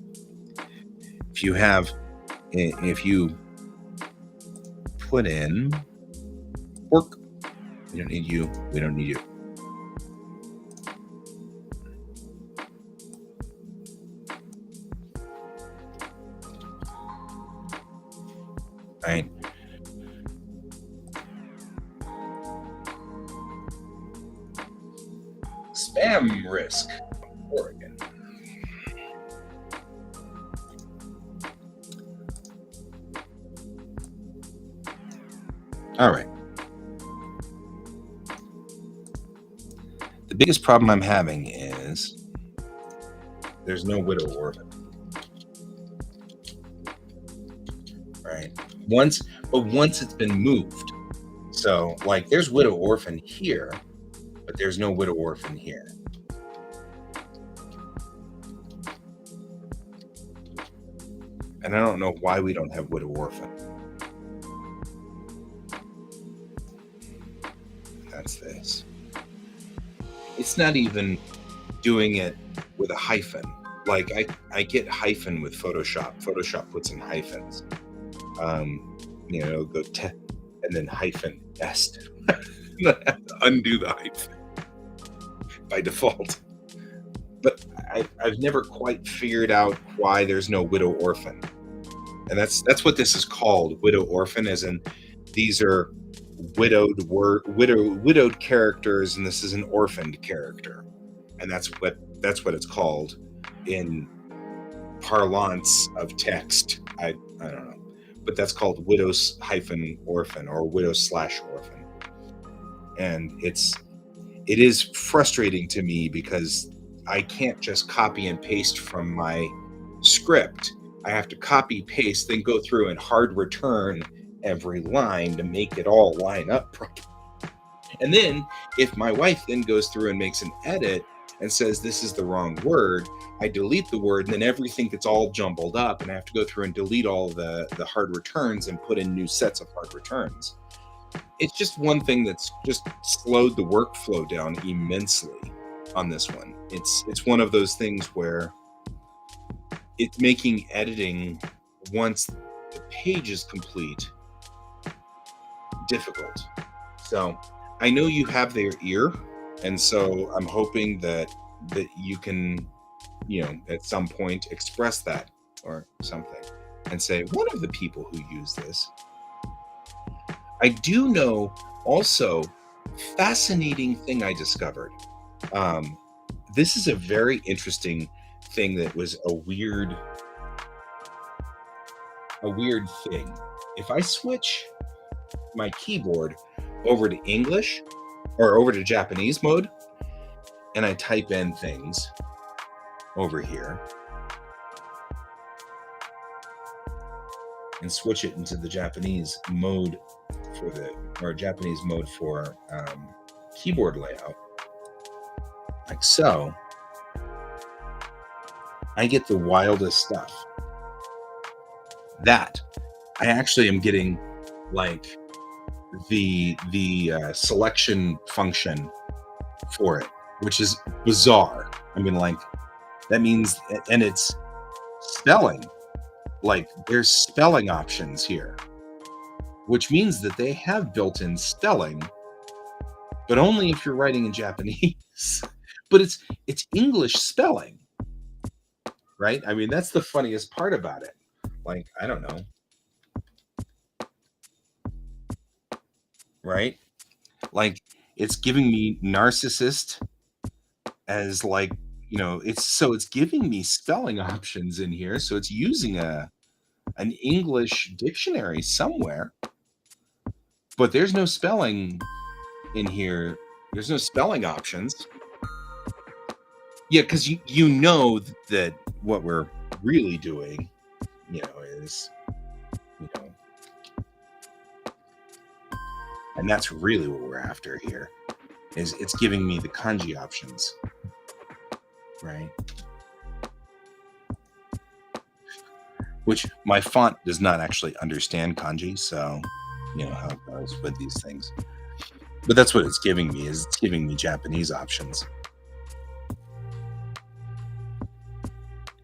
If you put in work, we don't need you. Right. Spam risk, Oregon. All right. The biggest problem I'm having is there's no widow orphan. Right. Once it's been moved. So like there's widow orphan here, but there's no widow orphan here. And I don't know why we don't have widow orphan. That's this. It's not even doing it with a hyphen. Like I get hyphen with Photoshop. Photoshop puts in hyphens. Go and then hyphen est. I have to undo the hyphen by default. But I've never quite figured out why there's no widow orphan. And that's what this is called, widow orphan, as in these are widowed characters, and this is an orphaned character. And that's what it's called in parlance of text. I don't know. But that's called widows-orphan or widow/orphan. And it is frustrating to me because I can't just copy and paste from my script. I have to copy, paste, then go through and hard return every line to make it all line up properly. And then if my wife then goes through and makes an edit and says this is the wrong word, I delete the word, and then everything gets all jumbled up, and I have to go through and delete all the hard returns and put in new sets of hard returns. It's just one thing that's just slowed the workflow down immensely on this one. It's one of those things where it's making editing once the page is complete difficult. So I know you have their ear, and so I'm hoping that you can, at some point express that or something and say, one of the people who use this. I do know also, fascinating thing I discovered. This is a very interesting thing that was a weird thing. If I switch my keyboard over to English or over to Japanese mode, and I type in things over here and switch it into the Japanese mode or Japanese mode for keyboard layout, like so, I get the wildest stuff. That I actually am getting like the selection function for it, which is bizarre. I mean, like that means, and it's spelling. Like there's spelling options here, which means that they have built-in spelling, but only if you're writing in Japanese. But it's English spelling, right? I mean, that's the funniest part about it. Like, I don't know, right? Like it's giving me narcissist as like, it's giving me spelling options in here. So it's using an English dictionary somewhere, but there's no spelling in here. There's no spelling options. Yeah, because you know that what we're really doing, is, you know, and that's really what we're after here, is it's giving me the kanji options, right? Which my font does not actually understand kanji, so you know how it goes with these things. But that's what it's giving me, is it's giving me Japanese options.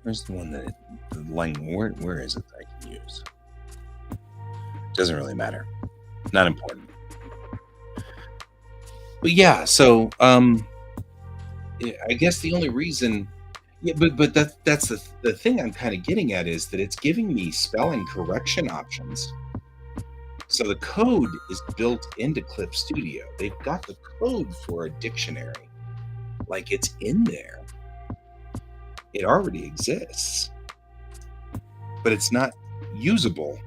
Where's the one that the language? Where is it that I can use? Doesn't really matter. Not important. But yeah, so I guess the only reason, yeah, but that's the thing I'm kind of getting at, is that it's giving me spelling correction options. So the code is built into Clip Studio. They've got the code for a dictionary, like it's in there. It already exists, but it's not usable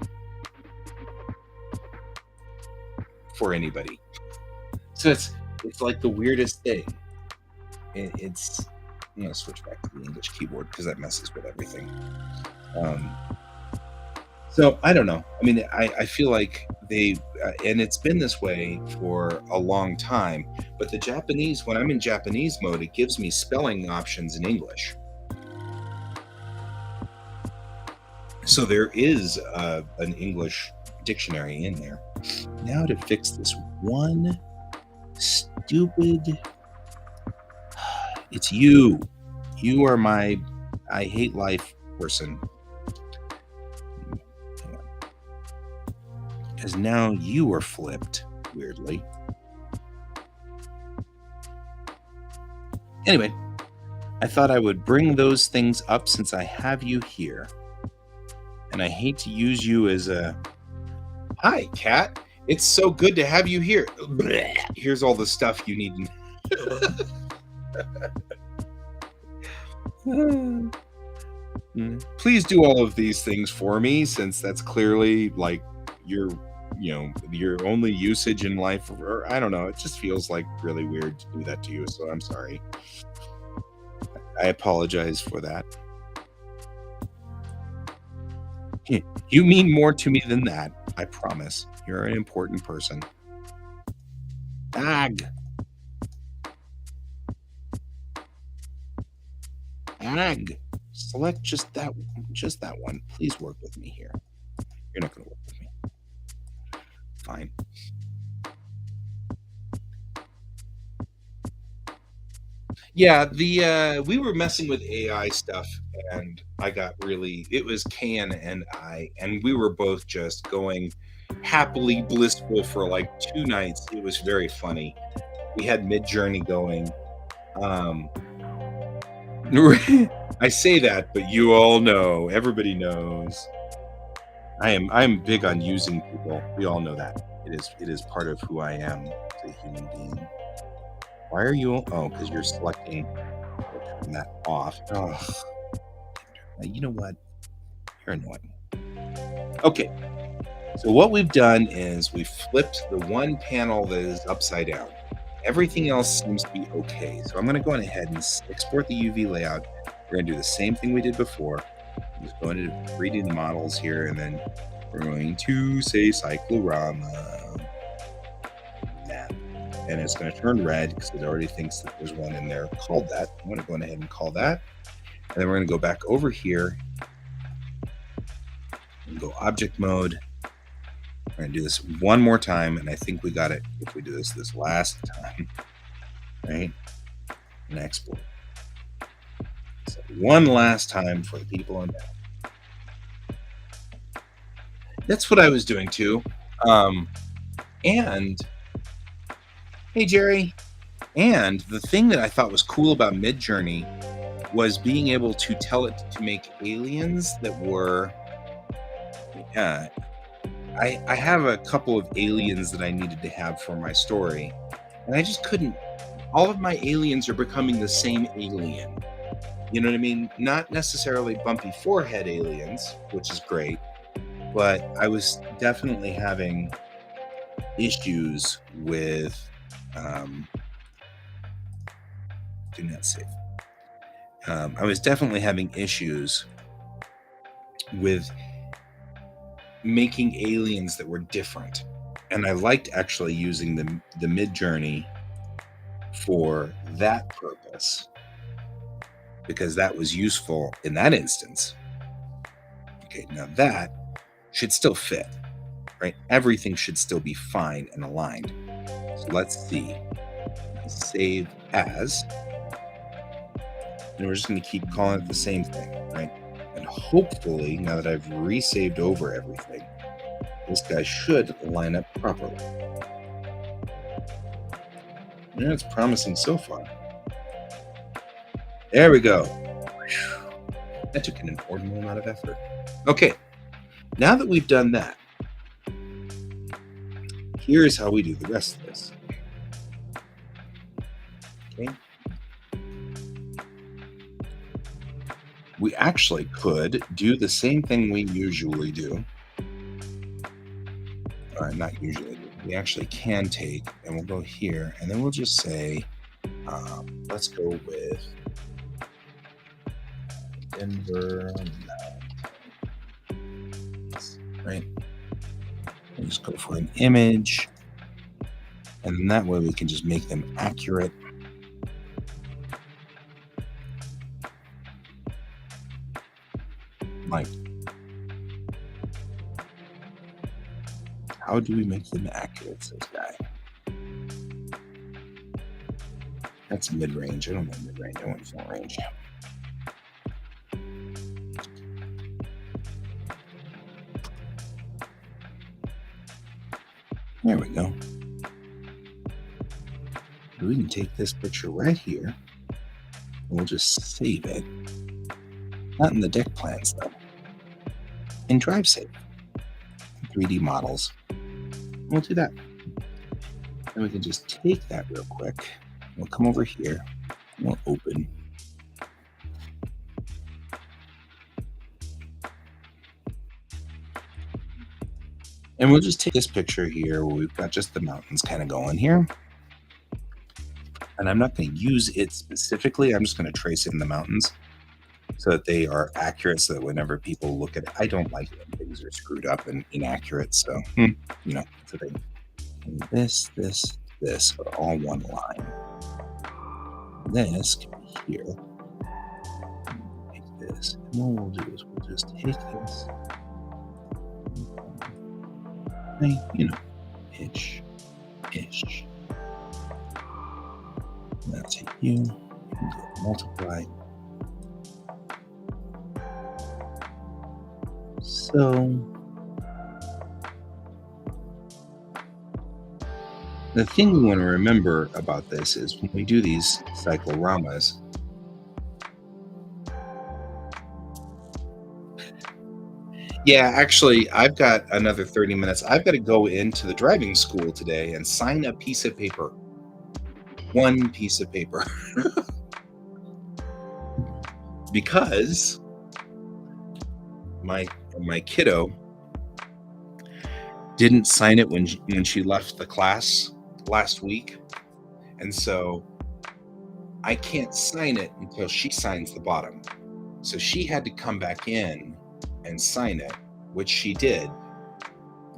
for anybody. So it's like the weirdest thing. It's I'm gonna switch back to the English keyboard because that messes with everything. So I don't know. I mean, I feel like they and it's been this way for a long time. But the Japanese, when I'm in Japanese mode, it gives me spelling options in English. So there is an English dictionary in there. Now to fix this one stupid, it's you. You are my I hate life person. Because now you are flipped, weirdly. Anyway, I thought I would bring those things up since I have you here. And I hate to use you as a, hi, cat. It's so good to have you here. Here's all the stuff you need. Please do all of these things for me, since that's clearly like your only usage in life. Or I don't know. It just feels like really weird to do that to you. So I'm sorry. I apologize for that. You mean more to me than that. I promise. You're an important person. Ag. Select just that one. Please work with me here. You're not going to work with me. Fine. Yeah, we were messing with AI stuff, and it was Can and I, and we were both just going happily blissful for like 2 nights. It was very funny. We had Mid-Journey going. I say that, but you all know, everybody knows. I'm big on using people. We all know that. It is part of who I am as a human being. Why are you? Oh, because you're selecting. Turn that off. Oh, you know what? You're annoying. Okay. So what we've done is we've flipped the one panel that is upside down. Everything else seems to be okay. So I'm going to go ahead and export the UV layout. We're going to do the same thing we did before. I'm just going to 3D the models here, and then we're going to say cyclorama. And it's going to turn red because it already thinks that there's one in there called that. I'm going to go ahead and call that. And then we're going to go back over here and go object mode. We're going to do this one more time, and I think we got it if we do this last time, right? And export. So one last time for the people on that. That's what I was doing too. And hey, Jerry. And the thing that I thought was cool about Midjourney was being able to tell it to make aliens that were. I have a couple of aliens that I needed to have for my story, and I just couldn't. All of my aliens are becoming the same alien. You know what I mean? Not necessarily bumpy forehead aliens, which is great, but I was definitely having issues with do not save. I was definitely having issues with making aliens that were different, and I liked actually using the Midjourney for that purpose because that was useful in that instance. Okay, now that should still fit, right? Everything should still be fine and aligned. So let's see. Save as, and we're just going to keep calling it the same thing, right? And hopefully, now that I've resaved over everything, this guy should line up properly. Yeah, it's promising so far. There we go. That took an inordinate amount of effort. Okay, now that we've done that, here's how we do the rest of this. Okay. We actually could do the same thing we usually do. Not usually. We actually can take, and we'll go here, and then we'll just say, let's go with Denver, right? We'll just go for an image, and then that way we can just make them accurate. Like, how do we make them accurate, says guy? That's mid-range. I don't want mid-range. I want full range. There we go. We can take this picture right here, and we'll just save it. Not in the deck plans, though. In Drive Save. 3D models. We'll do that. And we can just take that real quick. We'll come over here. And we'll open. And we'll just take this picture here where we've got just the mountains kind of going here. And I'm not going to use it specifically. I'm just going to trace it in the mountains so that they are accurate, so that whenever people look at it, I don't like when things are screwed up and inaccurate. So, you know, it's a thing. And this are all one line. This can be here. Take this. And what we'll do is we'll just take this. You know, ish. Now take you and go multiply. So the thing we want to remember about this is when we do these cycloramas, yeah, actually, I've got another 30 minutes. I've got to go into the driving school today and sign a piece of paper. One piece of paper. Because my kiddo didn't sign it when she left the class last week. And so I can't sign it until she signs the bottom. So she had to come back in and sign it, which she did.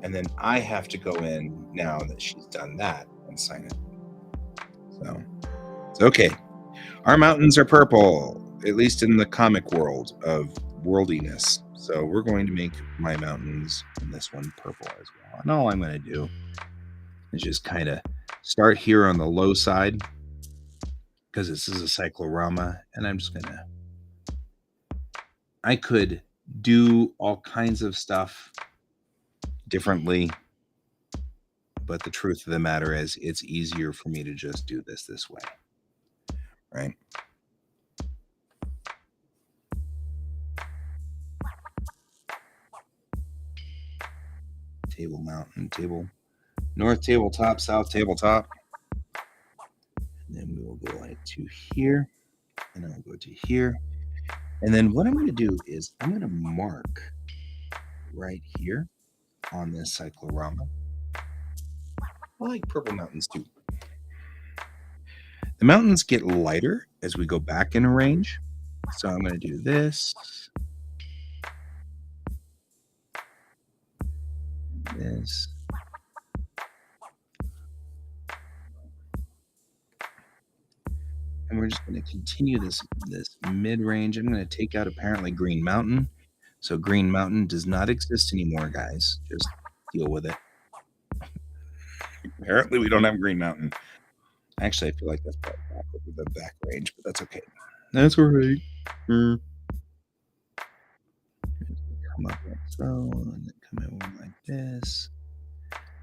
And then I have to go in now that she's done that and sign it. So it's okay. Our mountains are purple, at least in the comic world of worldiness. So we're going to make my mountains and this one purple as well. And all I'm going to do is just kind of start here on the low side because this is a cyclorama, and I'm just going to, I could do all kinds of stuff differently, but the truth of the matter is it's easier for me to just do this way, right? Table mountain, table, north tabletop, south tabletop. And then we will go like to here, and I'll go to here. And then what I'm going to do is I'm going to mark right here on this cyclorama. I like purple mountains too. The mountains get lighter as we go back in a range. So I'm going to do this. This. And we're just going to continue this mid-range. I'm going to take out apparently Green Mountain. So Green Mountain does not exist anymore, guys. Just deal with it. Apparently we don't have Green Mountain. Actually, I feel like that's probably back over the back range, but that's okay. That's all right. Come up like so, and then come over like this.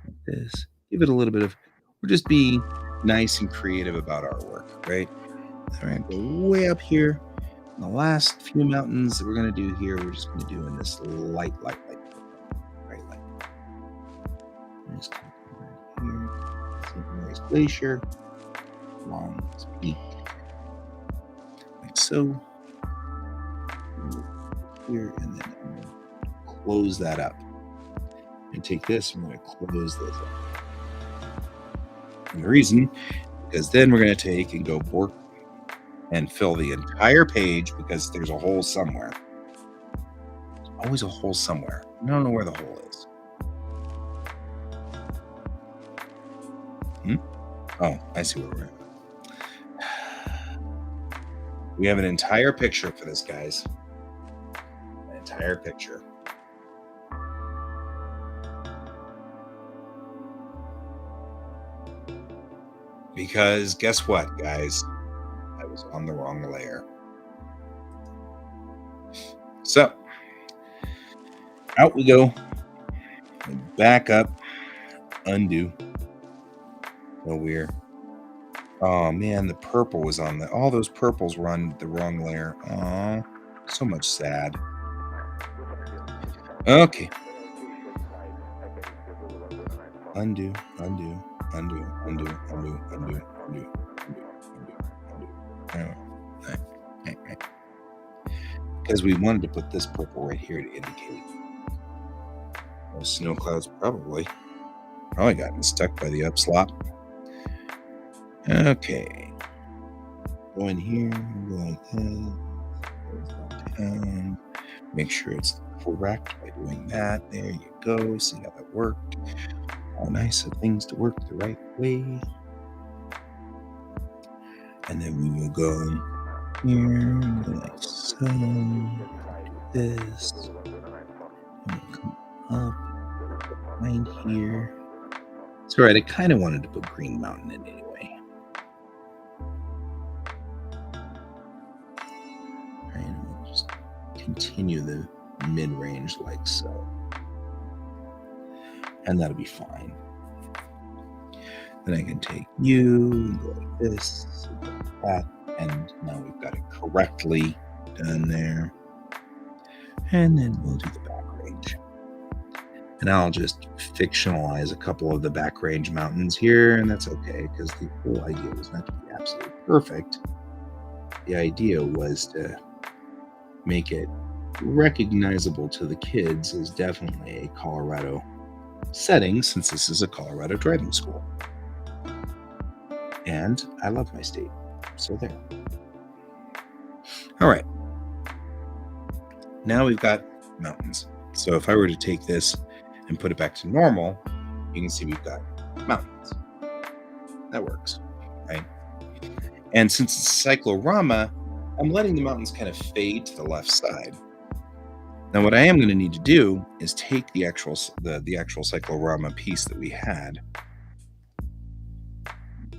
Like this. Give it a little bit of, we'll just be nice and creative about our work, right? All right, go way up here. And the last few mountains that we're going to do here, we're just going to do in this light, right light. I'm just going to come right here. St. Mary's Glacier. Long peak. Like so. Here, and then I'm going to close that up. And take this, I'm going to close this up. And the reason, because then we're going to take and go work and fill the entire page because there's a hole somewhere. There's always a hole somewhere. I don't know where the hole is. Oh, I see where we're at. We have an entire picture for this, guys. An entire picture. Because guess what, guys? I was on the wrong layer. So, out we go. Back up. Undo. So weird. Oh man, the purple was on all those purples were on the wrong layer. Oh, so much sad. Okay. Undo. Because we wanted to put this purple right here to indicate. Those snow clouds probably gotten stuck by the upslop. Okay. Go in here, go like that. Down. Make sure it's correct by doing that. There you go. See how that worked. All nice of things to work the right way. And then we will go here, like so. This. And we'll come up behind here. It's all right. I kind of wanted to put Green Mountain in anyway. All right, and we'll just continue the mid-range like so. And that'll be fine. Then I can take you and go like this, like that, and now we've got it correctly done there. And then we'll do the back range. And I'll just fictionalize a couple of the back range mountains here, and that's okay, because the whole idea was not to be absolutely perfect. The idea was to make it recognizable to the kids as definitely a Colorado setting, since this is a Colorado driving school. And I love my state. So there. All right. Now we've got mountains. So if I were to take this and put it back to normal, you can see we've got mountains. That works, right? And since it's cyclorama, I'm letting the mountains kind of fade to the left side. Now what I am going to need to do is take the actual cyclorama piece that we had,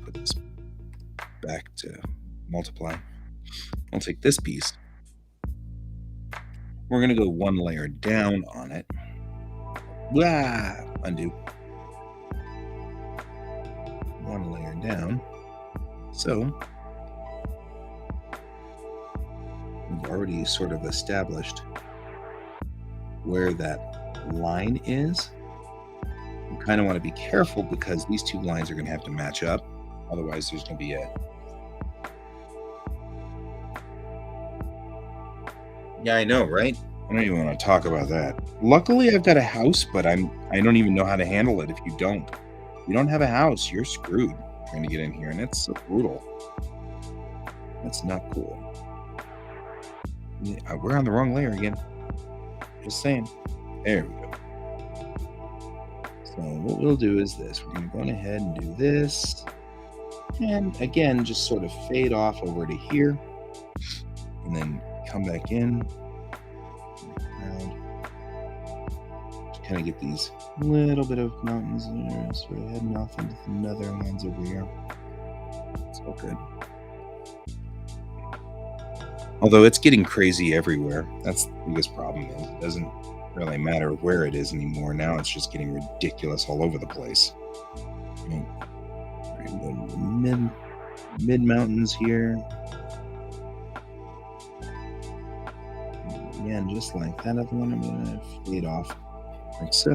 put this back to multiply. I'll take this piece. We're going to go one layer down on it. Undo. One layer down. So we've already sort of established where that line is. You kind of want to be careful because these two lines are going to have to match up. Otherwise, there's going to be Yeah, I know, right? I don't even want to talk about that. Luckily, I've got a house, but I don't even know how to handle it if you don't. If you don't have a house, you're screwed trying to get in here, and it's so brutal. That's not cool. We're on the wrong layer again. Just saying. There we go. So what we'll do is this. We're going to go ahead and do this. And again, just sort of fade off over to here. And then come back in. Just kind of get these little bit of mountains there, sort of heading off into the Netherlands over here. It's all good. Although it's getting crazy everywhere. That's the biggest problem. It doesn't really matter where it is anymore. Now it's just getting ridiculous all over the place. Mid mountains here. Again, just like that other one, I'm going to fade off like so.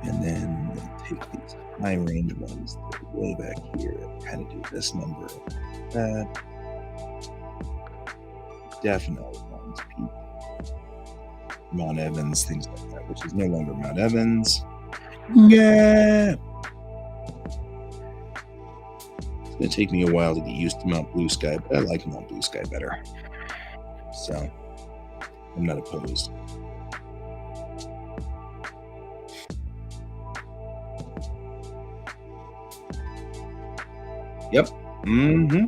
And then take these high range ones way back here and kind of do this number like that. Definitely ones peak. Mount Evans, things like that, which is no longer Mount Evans. Yeah. It's going to take me a while to get used to Mount Blue Sky, but I like Mount Blue Sky better. So I'm not opposed. Yep. Mm-hmm.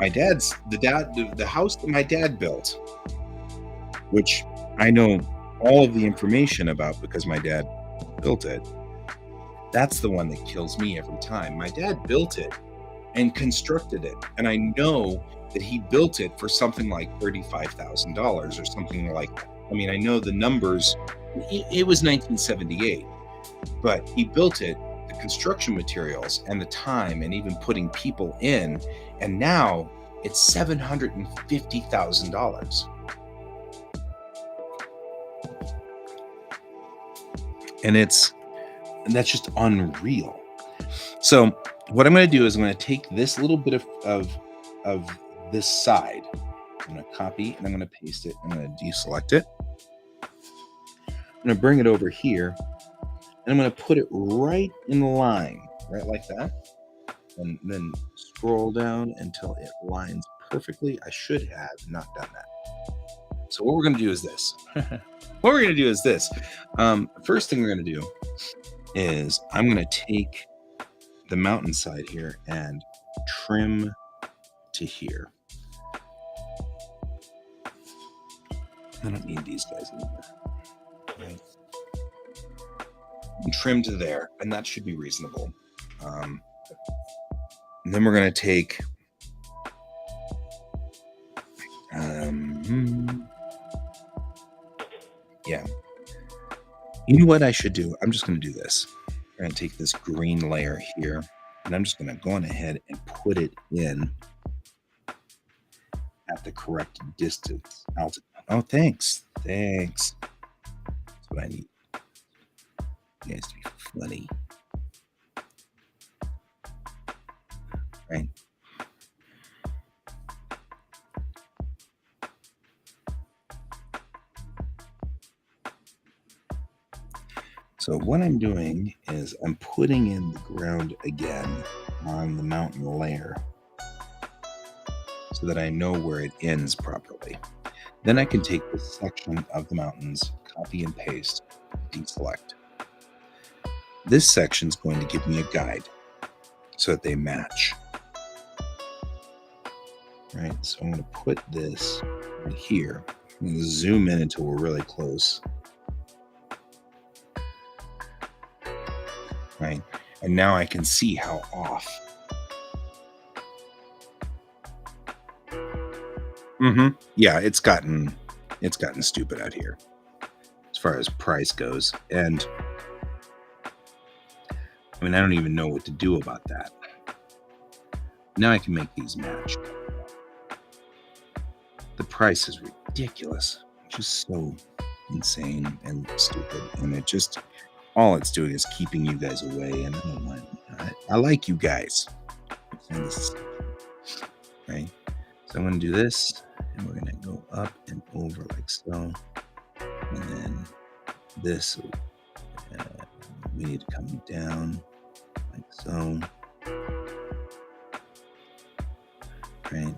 The house that my dad built, which I know all of the information about because my dad built it. That's the one that kills me every time. My dad built it and constructed it, and I know that he built it for something like $35,000 or something like that. I mean, I know the numbers. It was 1978, but he built it, the construction materials and the time and even putting people in, and now it's $750,000. And that's just unreal. So what I'm going to do is I'm going to take this little bit of this side. I'm going to copy and I'm going to paste it. I'm going to deselect it. I'm going to bring it over here and I'm going to put it right in line, right like that. And then scroll down until it lines perfectly. I should have not done that. So what we're going to do is this. First thing we're going to do is I'm going to take the mountainside here and trim to here. I don't need these guys anymore. Right? And trim to there, and that should be reasonable. And then we're going to take yeah. You know what I should do? I'm just going to do this. I'm going to take this green layer here, and I'm just going to go on ahead and put it in at the correct distance. Oh, thanks. That's what I need. You guys to be funny. Right? So what I'm doing is I'm putting in the ground again on the mountain layer so that I know where it ends properly. Then I can take this section of the mountains, copy and paste, deselect. This section is going to give me a guide so that they match. Right, so I'm going to put this right here. I'm going to zoom in until we're really close. Right, and now I can see how off. Yeah, it's gotten stupid out here as far as price goes, and I mean I don't even know what to do about that. Now I can make these match. The price is ridiculous, just so insane and stupid, and it just all it's doing is keeping you guys away, and I don't want. I like you guys. Right, so I'm going to do this, and we're going to go up and over like so, and then this we need to come down like so. Right,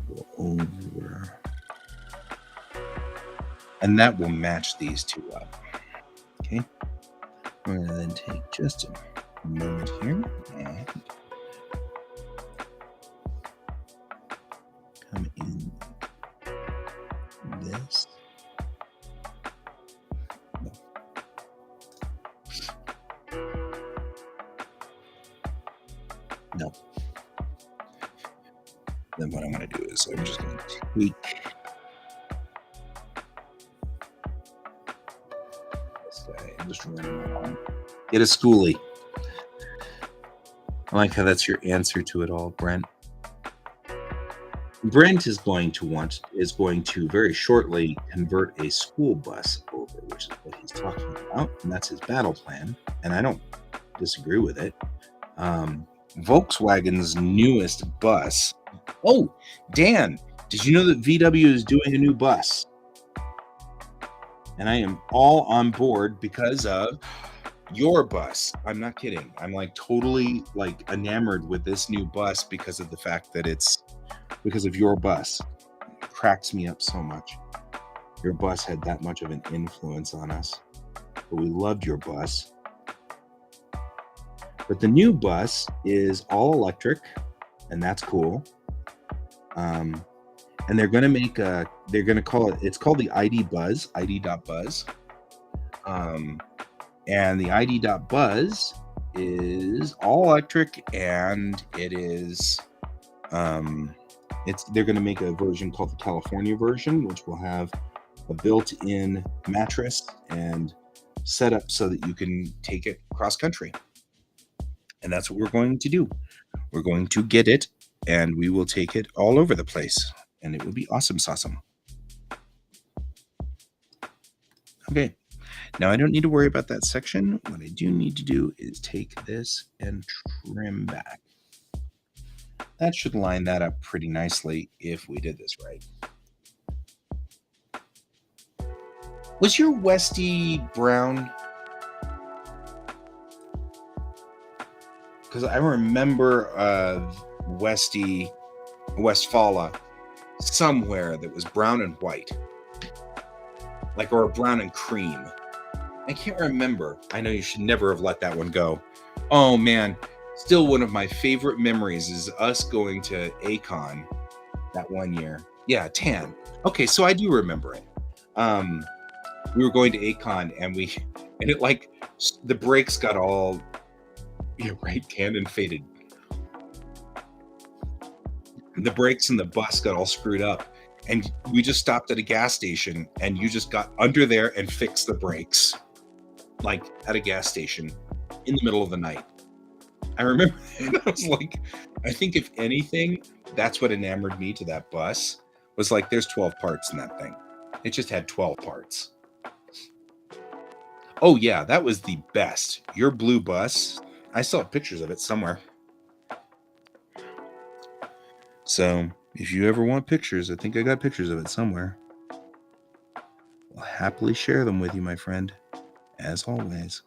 go over, and that will match these two up. Okay, we're going to then take just a moment here and come in this. No. Then what I'm going to do is I'm just going to take this guy and just run him along. Get a schoolie. I like how that's your answer to it all, Brent. Brent is going to very shortly convert a school bus over, which is what he's talking about, and that's his battle plan, and I don't disagree with it. Volkswagen's newest bus. Oh, Dan, did you know that VW is doing a new bus? And I am all on board because of your bus. I'm not kidding. I'm like totally like enamored with this new bus because of the fact that it's because of your bus. It cracks me up so much. Your bus had that much of an influence on us. But we loved your bus. But the new bus is all electric, and that's cool. And they're going to call it's called the ID.Buzz. And the ID.Buzz is all electric, and it is, they're going to make a version called the California version, which will have a built-in mattress and set up so that you can take it cross country. And that's what we're going to do. We're going to get it, and we will take it all over the place, and it will be awesome. Okay, now I don't need to worry about that section. What I do need to do is take this and trim back. That should line that up pretty nicely if we did this right. Was your Westy brown? Because I remember Westfala somewhere that was brown and white, like, or brown and cream. I can't remember. I know you should never have let that one go. Oh man, still one of my favorite memories is us going to Acon that one year. Yeah, tan. Okay, so I do remember it. We were going to Acon, and it like the brakes got all right, tanned and faded. The brakes in the bus got all screwed up, and we just stopped at a gas station, and you just got under there and fixed the brakes, like at a gas station in the middle of the night. I remember, and I was like, I think if anything, that's what enamored me to that bus, was like, there's 12 parts in that thing. It just had 12 parts. Oh yeah, that was the best. Your blue bus, I still have pictures of it somewhere. So if you ever want pictures, I think I got pictures of it somewhere. I'll happily share them with you, my friend. as always.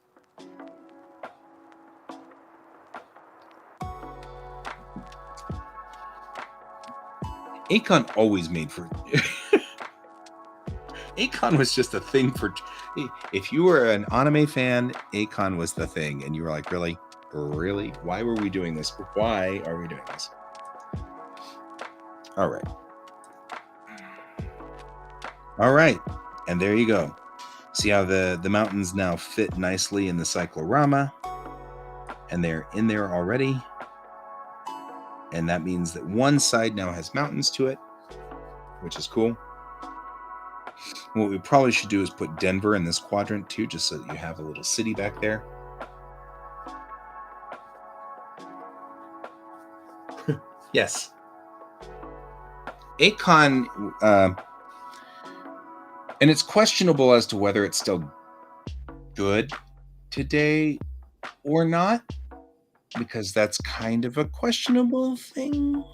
Akon always made for... Akon was just a thing for... If you were an anime fan, Akon was the thing. And you were like, really? Really? Why were we doing this? Why are we doing this? All right. All right. And there you go. See how the mountains now fit nicely in the cyclorama. And they're in there already. And that means that one side now has mountains to it, which is cool. What we probably should do is put Denver in this quadrant too, just so that you have a little city back there. Yes. Akon, and it's questionable as to whether it's still good today or not, because that's kind of a questionable thing.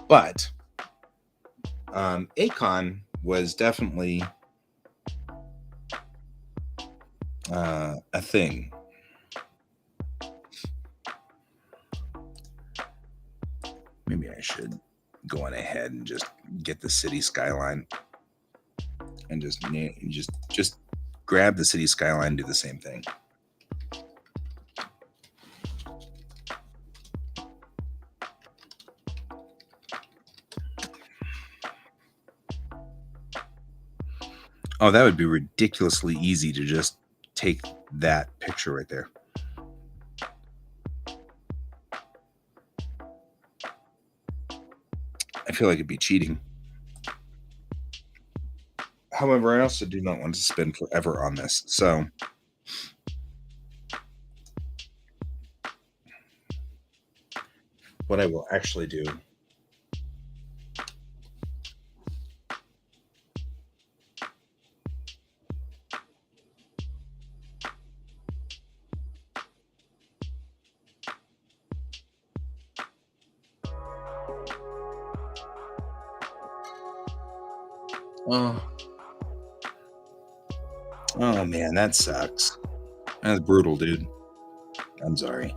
But Akon was definitely a thing. Maybe I should go on ahead and just get the city skyline and just grab the city skyline and do the same thing. Oh, that would be ridiculously easy to just take that picture right there. I feel like it'd be cheating. However, I also do not want to spend forever on this. So what I will actually do Oh man, that sucks. That's brutal, dude. I'm sorry.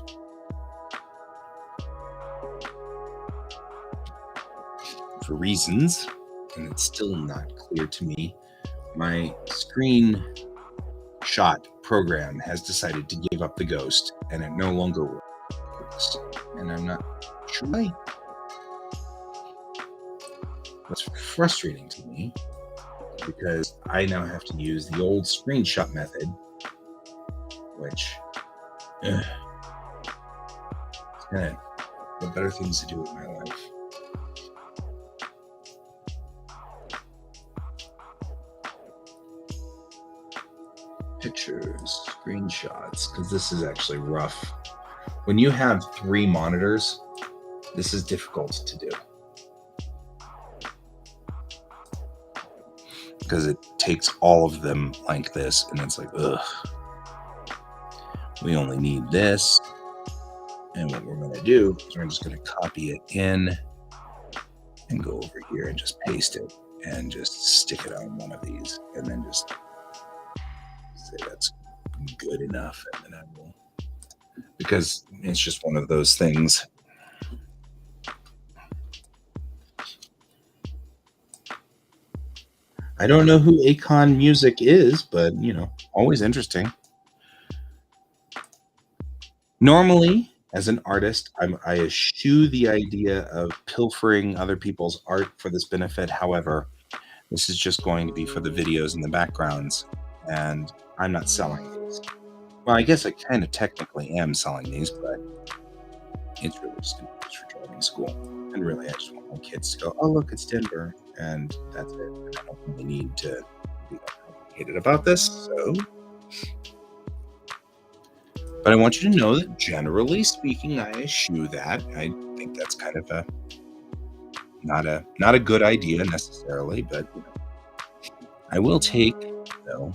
For reasons, and it's still not clear to me, my screenshot program has decided to give up the ghost, and it no longer works. And I'm not sure why. What's frustrating to me, because I now have to use the old screenshot method, which it's kind of better things to do with my life. Pictures, screenshots, because this is actually rough. When you have 3 monitors, this is difficult to do. Because it takes all of them like this, and it's like, ugh. We only need this. And what we're going to do is we're just going to copy it in and go over here and just paste it and just stick it on one of these, and then just say that's good enough, and then I will, because it's just one of those things. I don't know who Akon Music is, but always interesting. Normally, as an artist, I eschew the idea of pilfering other people's art for this benefit. However, this is just going to be for the videos and the backgrounds, and I'm not selling these. Well, I guess I kind of technically am selling these, but it's really stupid just for driving school. And really, I just want my kids to go, oh, look, it's Denver, and that's it. I don't really need to be complicated about this, so... But I want you to know that generally speaking, I eschew that. I think that's kind of not a good idea necessarily, but I will take, though,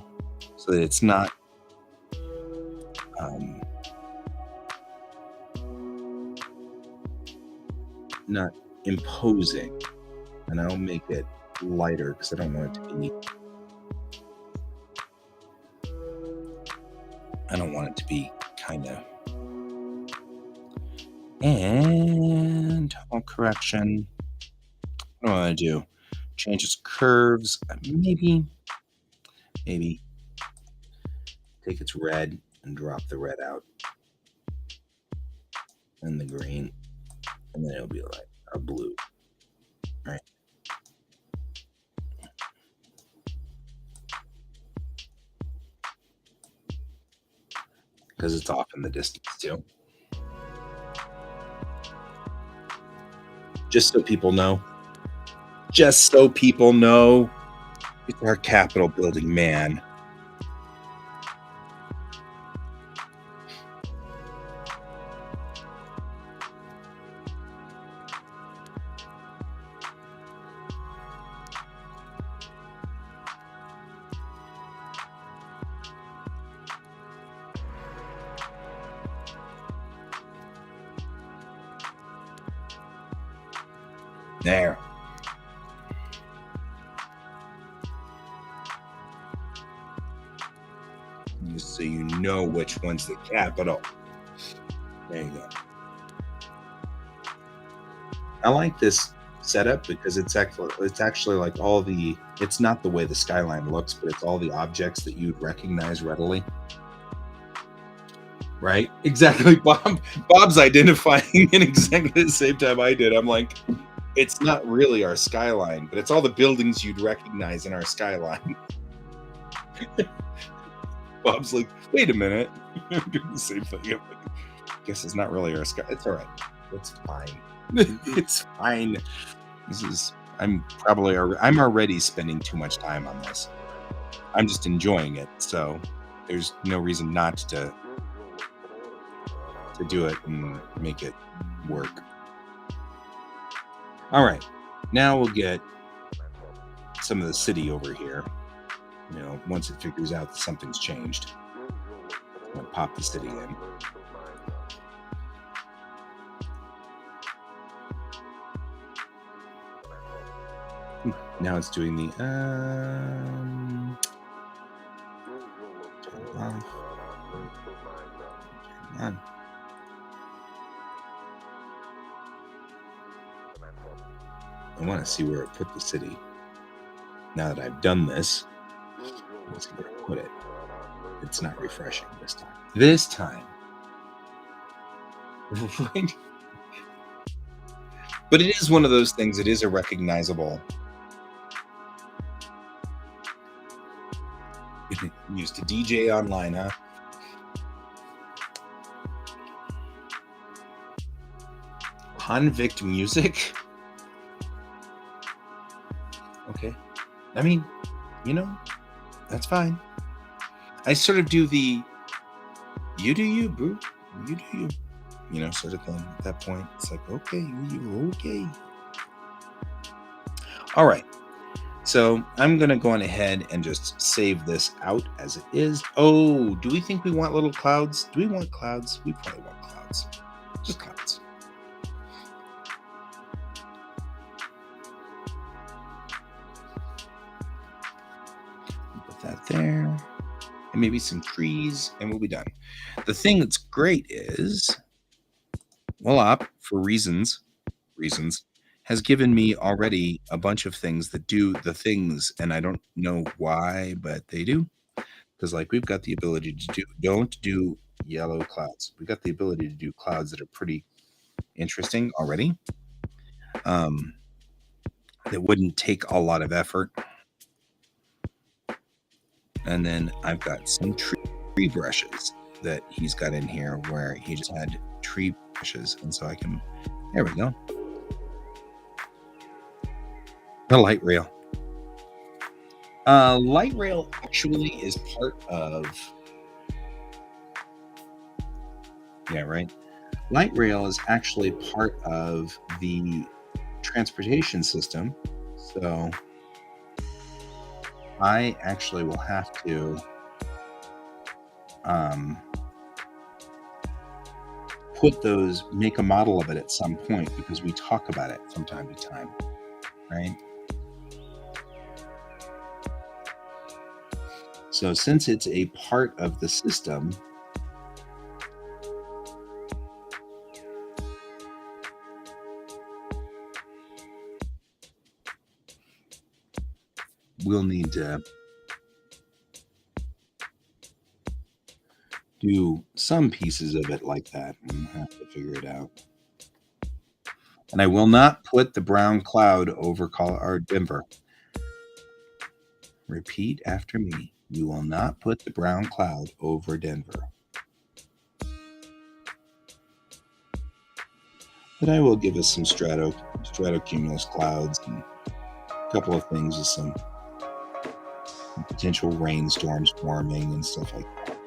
so that it's not not imposing, and I'll make it lighter because I don't want it to be I don't want it to be kind of. And correction. What do I want to do? Change its curves. Maybe take its red and drop the red out and the green, and then it'll be like a blue, right? Because it's off in the distance too. Just so people know. Just so people know. It's our Capitol building, man. There. Just so you know which one's the Capitol. There you go. I like this setup because it's actually like all the, it's not the way the skyline looks, but it's all the objects that you'd recognize readily. Right? Exactly. Bob's identifying in exactly the same time I did. I'm like, it's not really our skyline, but it's all the buildings you'd recognize in our skyline. Bob's like, wait a minute. I'm doing the same thing. I'm like, I guess it's not really our sky. It's all right. It's fine. It's fine. I'm already spending too much time on this. I'm just enjoying it. So there's no reason not to do it and make it work. All right. Now we'll get some of the city over here. You know, once it figures out that something's changed, I'll pop the city in. Now it's doing the turn off. Turn on. I want to see where it put the city. Now that I've done this, let's see where I put it. It's not refreshing this time. This time. Right? But it is one of those things, it is a recognizable. Used to DJ online, huh? Convict music? Okay. I mean, you know, that's fine. I sort of do the you do you, boo. You do you, sort of thing at that point. It's like, okay, you okay. All right. So I'm going to go on ahead and just save this out as it is. Oh, do we think we want little clouds? Do we want clouds? We probably want clouds. Just clouds. Put that there. And maybe some trees, and we'll be done. The thing that's great is, voila, for reasons, has given me already a bunch of things that do the things, and I don't know why, but they do. Because like we've got the ability to don't do yellow clouds. We've got the ability to do clouds that are pretty interesting already. That wouldn't take a lot of effort. And then I've got some tree brushes that he's got in here where he just had tree brushes. And so I can, there we go. The light rail. Light rail actually is part of, yeah, right. Light rail is actually part of the transportation system. So I actually will have to make a model of it at some point because we talk about it from time to time, right? So since it's a part of the system, we'll need to do some pieces of it like that and have to figure it out. And I will not put the brown cloud over Denver. Repeat after me. You will not put the brown cloud over Denver. But I will give us some stratocumulus clouds and a couple of things with some potential rainstorms forming and stuff like that.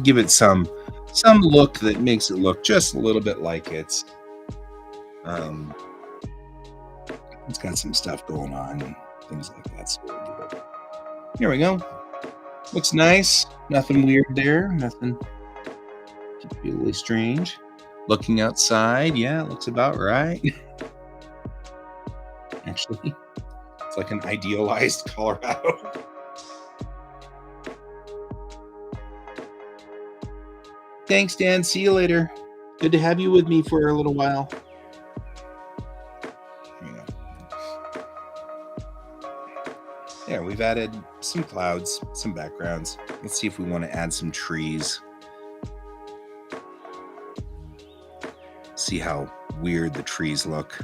Give it some look that makes it look just a little bit like it's got some stuff going on and things like that. So here we go. Looks nice. Nothing weird there. Nothing particularly strange. Looking outside, yeah, it looks about right. Actually, it's like an idealized Colorado. Thanks, Dan. See you later. Good to have you with me for a little while. There, we've added some clouds, some backgrounds. Let's see if we want to add some trees. See how weird the trees look.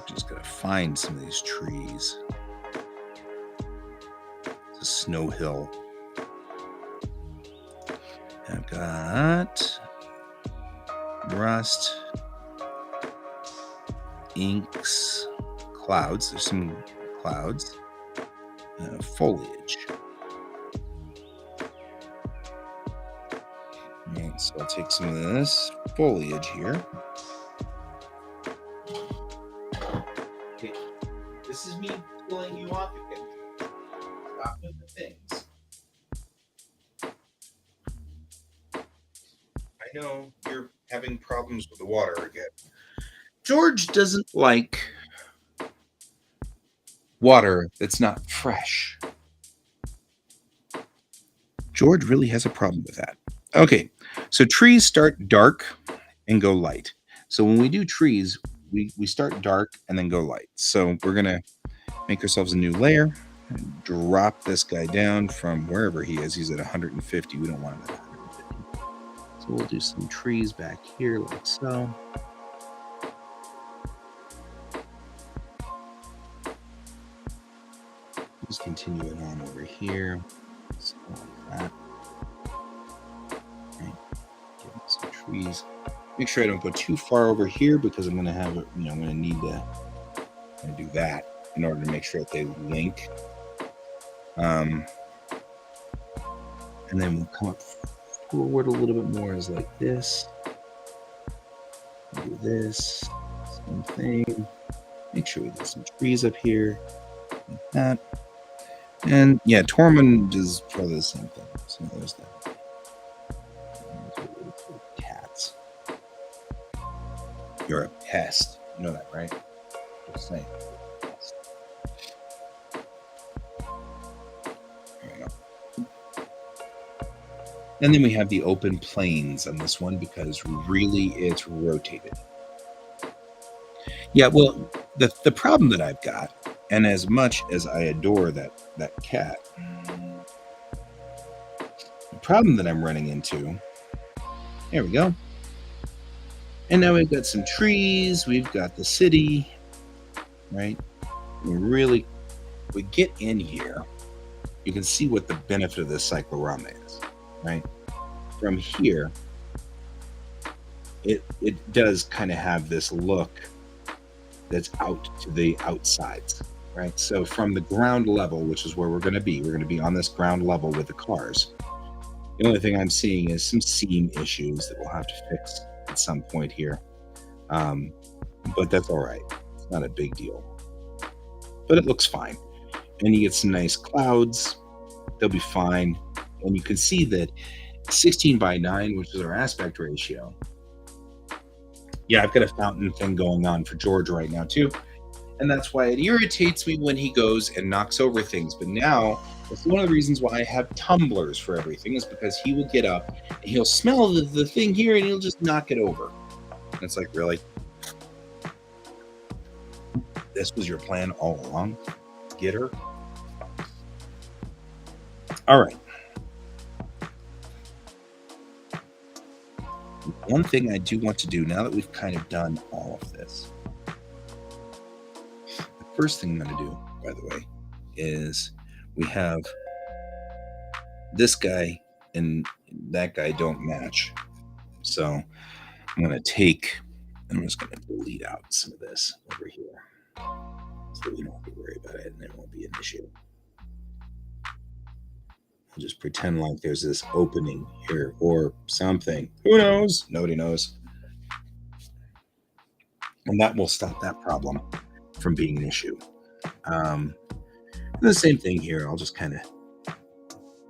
Just gotta find some of these trees. It's a snow hill. I've got rust, inks, clouds. There's some clouds, foliage. Okay, so I'll take some of this foliage here. Okay, this is me pulling you off again. Stop with the things. I know you're having problems with the water again. George doesn't like water that's not fresh. George really has a problem with that. Okay, so trees start dark and go light. So when we do trees, we start dark and then go light. So we're going to make ourselves a new layer and drop this guy down from wherever he is. He's at 150. We don't want him at 150. So we'll do some trees back here like so. Just continue it on over here. So like that. Right. Give it some trees. Make sure I don't go too far over here because I'm going to have it, I'm going to need to do that in order to make sure that they link. And then we'll come up forward a little bit more as like this. Do this. Same thing. Make sure we get some trees up here. Like that. And yeah, Tormund is probably the same thing. So there's that. Cats. You're a pest. You know that, right? Just saying. There we go. And then we have the open plains on this one because really it's rotated. Yeah, well, the problem that I've got, and as much as I adore that cat, the problem that I'm running into, there we go. And now we've got some trees, we've got the city, right? We get in here, you can see what the benefit of this cyclorama is, right? From here, it does kind of have this look that's out to the outsides, right? So from the ground level, which is where we're going to be on this ground level with the cars. The only thing I'm seeing is some seam issues that we'll have to fix at some point here. But that's all right. It's not a big deal. But it looks fine. And you get some nice clouds. They'll be fine. And you can see that 16:9, which is our aspect ratio. Yeah, I've got a fountain thing going on for George right now too. And that's why it irritates me when he goes and knocks over things. But now That's one of the reasons why I have tumblers for everything, is because he will get up and he'll smell the thing here and he'll just knock it over. And it's like, really? This was your plan all along? Get her? All right. One thing I do want to do now that we've kind of done all of this, the first thing I'm going to do, by the way, is we have this guy and that guy don't match. So I'm going to take, I'm just going to delete out some of this over here so we don't have to worry about it and it won't be an issue. I'll just pretend like there's this opening here or something. Who knows? Nobody knows. And that will stop that problem from being an issue. And the same thing here. I'll just kind of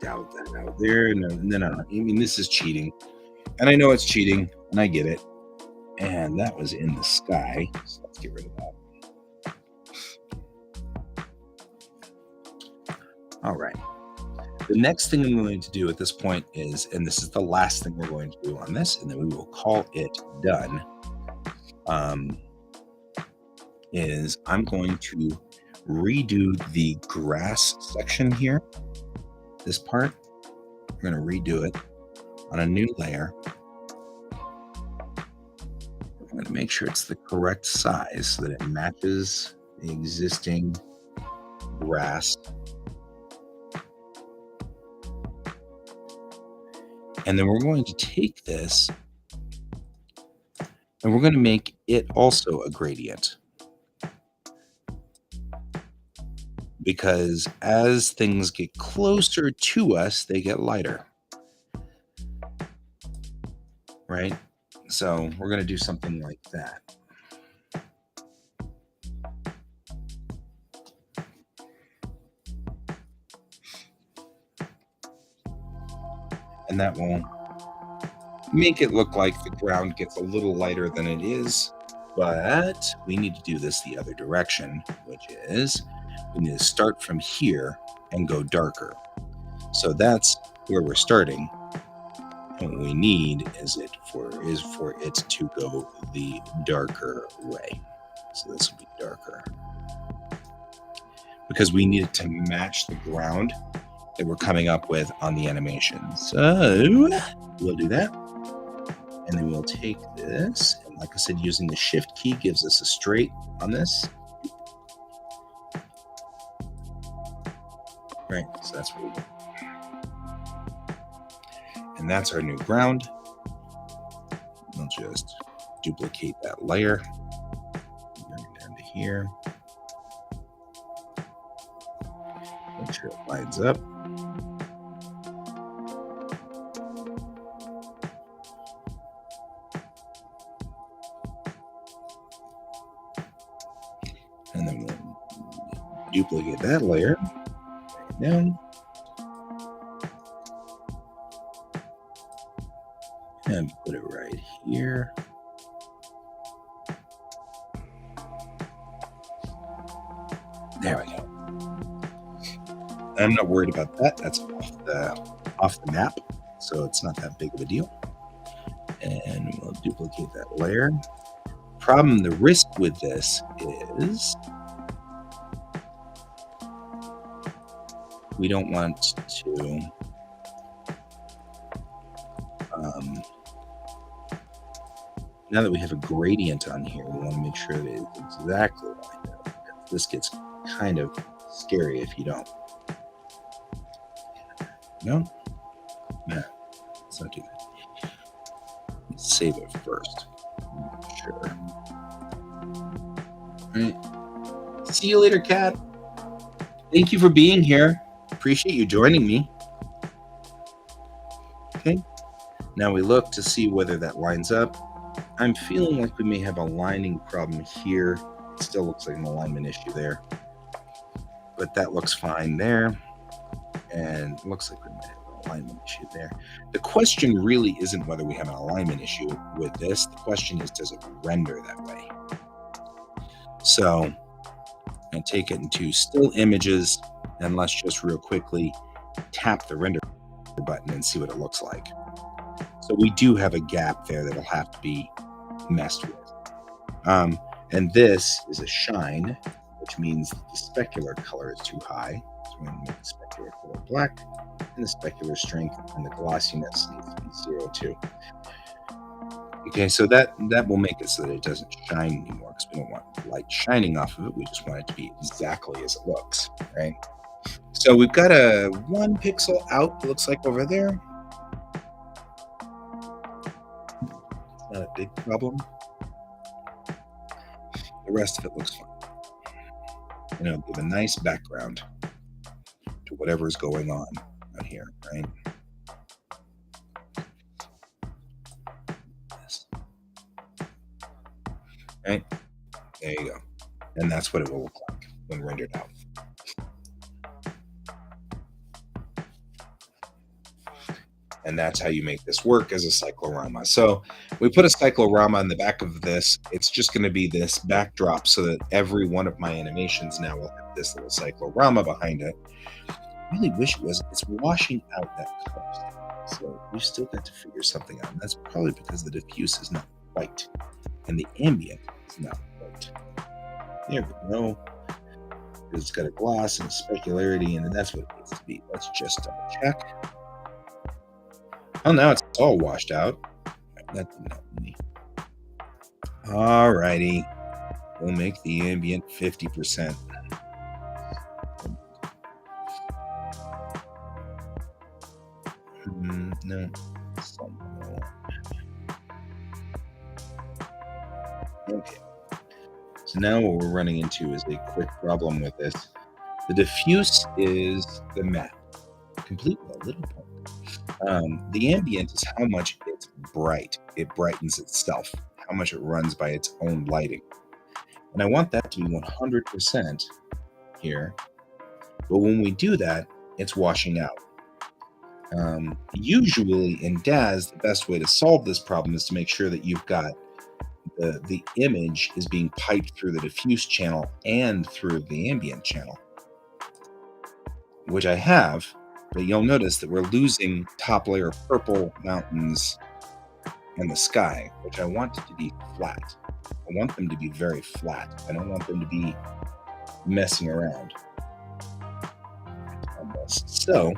doubt that out there. And then I mean, this is cheating. And I know it's cheating, and I get it. And that was in the sky. So let's get rid of that. All right. The next thing I'm going to do at this point is, and this is the last thing we're going to do on this, and then we will call it done, is I'm going to redo the grass section here. This part, we're going to redo it on a new layer. I'm going to make sure it's the correct size so that it matches the existing grass. And then we're going to take this and we're going to make it also a gradient. Because as things get closer to us, they get lighter. Right? So we're going to do something like that. And that will make it look like the ground gets a little lighter than it is. But we need to do this the other direction, which is we need to start from here and go darker. So that's where we're starting. And what we need is for it to go the darker way. So this will be darker. Because we need it to match the ground that we're coming up with on the animation. So we'll do that. And then we'll take this. And like I said, using the shift key gives us a straight on this. Right, so that's what we do. And that's our new ground. We'll just duplicate that layer. Bring it down to here. Make sure it lines up. And then we'll duplicate that layer. Down. And put it right here. There we go. I'm not worried about that. That's off the map, so it's not that big of a deal. And we'll duplicate that layer. The risk with this is we don't want to now that we have a gradient on here, we want to make sure that it's exactly lined up. This gets kind of scary if you don't. No? Nah, let's not do that. Let's save it first. Sure. All right. See you later, Cat. Thank you for being here. Appreciate you joining me. Okay. Now we look to see whether that lines up. I'm feeling like we may have a lining problem here. It still looks like an alignment issue there. But that looks fine there. And it looks like we might have an alignment issue there. The question really isn't whether we have an alignment issue with this. The question is, does it render that way? So I'm going to take it into still images And let's just real quickly tap the render button and see what it looks like. So we do have a gap there that'll have to be messed with. And this is a shine, which means that the specular color is too high. So we're going to make the specular color black, and the specular strength and the glossiness needs to be 0 too. Okay, so that will make it so that it doesn't shine anymore, because we don't want light shining off of it. We just want it to be exactly as it looks, right? So we've got a 1 pixel out, it looks like over there. It's not a big problem. The rest of it looks fine. And it'll give a nice background to whatever is going on out here, right? Right? There you go. And that's what it will look like when rendered out. And that's how you make this work as a cyclorama. So we put a cyclorama on the back of this. It's just going to be this backdrop so that every one of my animations now will have this little cyclorama behind it. I really wish it was. It's washing out that coast. So we've still got to figure something out. And that's probably because the diffuse is not white and the ambient is not white. There we go. It's got a gloss and a specularity, and that's what it needs to be. Let's just double check. Oh, now it's all washed out. That didn't help me. Alrighty. We'll make the ambient 50%. No. Okay. So now what we're running into is a quick problem with this. The diffuse is the matte, complete with a little point. The ambient is how much it's bright. It brightens itself, how much it runs by its own lighting. And I want that to be 100% here. But when we do that, it's washing out. Usually in DAZ, the best way to solve this problem is to make sure that you've got the image is being piped through the diffuse channel and through the ambient channel, which I have. But you'll notice that we're losing top layer purple mountains and the sky, which I want it to be flat. I want them to be very flat. I don't want them to be messing around. Almost. So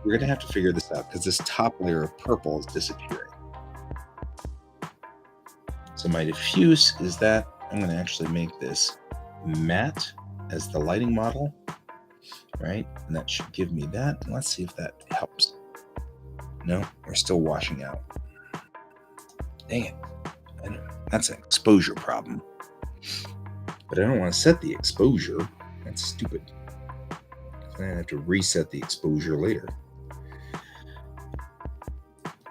we're going to have to figure this out because this top layer of purple is disappearing. So my diffuse is that I'm going to actually make this matte as the lighting model. Right? And that should give me that. Let's see if that helps. No, we're still washing out. Dang it. I know. That's an exposure problem. But I don't want to set the exposure. That's stupid. I have to reset the exposure later.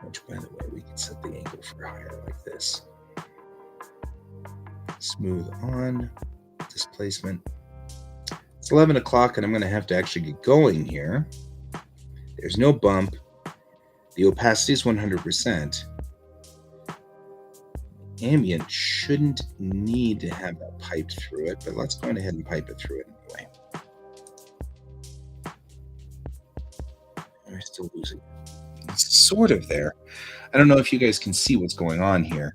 Which, by the way, we can set the angle for higher like this. Smooth on. Displacement. It's 11 o'clock and I'm going to have to actually get going here. There's no bump. The opacity is 100%. Ambient shouldn't need to have that piped through it, but let's go ahead and pipe it through it anyway. We're still losing. It's sort of there. I don't know if you guys can see what's going on here,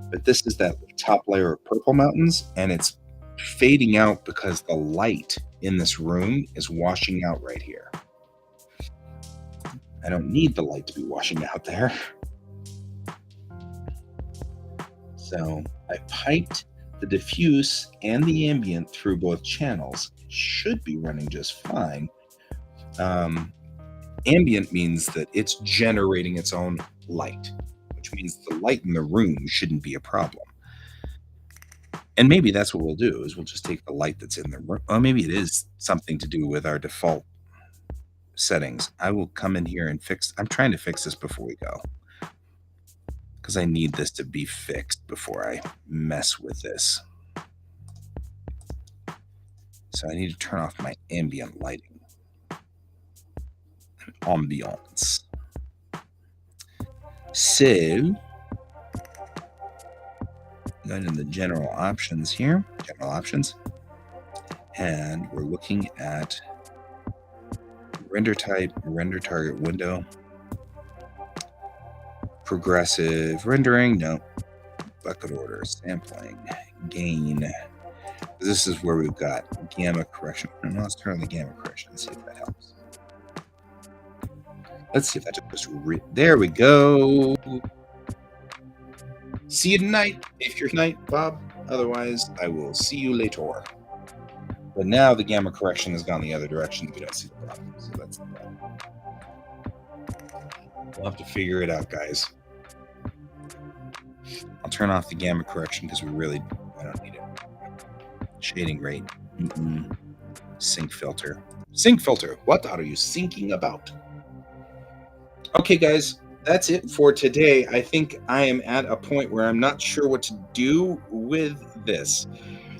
but this is that top layer of purple mountains, and it's fading out because the light in this room is washing out right here. I don't need the light to be washing out there. So I piped the diffuse and the ambient through both channels. It should be running just fine. Ambient means that it's generating its own light, which means the light in the room shouldn't be a problem. And maybe that's what we'll do, is we'll just take the light that's in the room. Or maybe it is something to do with our default settings. I will come in here and fix. I'm trying to fix this before we go, because I need this to be fixed before I mess with this. So I need to turn off my ambient lighting. Ambiance. So going in the general options here, general options, And we're looking at render type, render target window, progressive rendering, no, bucket order, sampling, gain. This is where we've got gamma correction. And let's turn on the gamma correction and see if that helps. Let's see if that just there we go. See you tonight, if you're tonight, Bob. Otherwise, I will see you later. But now the gamma correction has gone the other direction. We don't see the problem. So that's the problem. We'll have to figure it out, guys. I'll turn off the gamma correction because I don't need it. Shading rate. Sync filter. Sync filter. What are you thinking about? Okay, guys. That's it for today. I think I am at a point where I'm not sure what to do with this.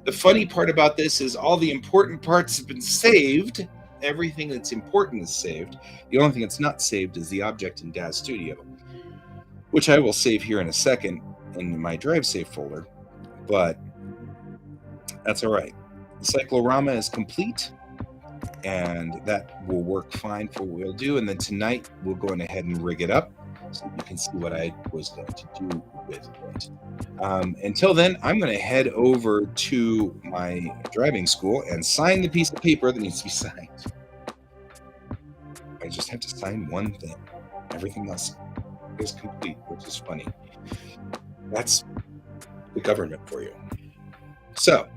The funny part about this is all the important parts have been saved. Everything that's important is saved. The only thing that's not saved is the object in DAZ Studio, which I will save here in a second in my drive save folder, but that's all right. The cyclorama is complete, and that will work fine for what we'll do. And then tonight we'll go ahead and rig it up so you can see what I was going to do with it. Until then, I'm going to head over to my driving school and sign the piece of paper that needs to be signed. I just have to sign one thing. Everything else is complete, which is funny. That's the government for you. So,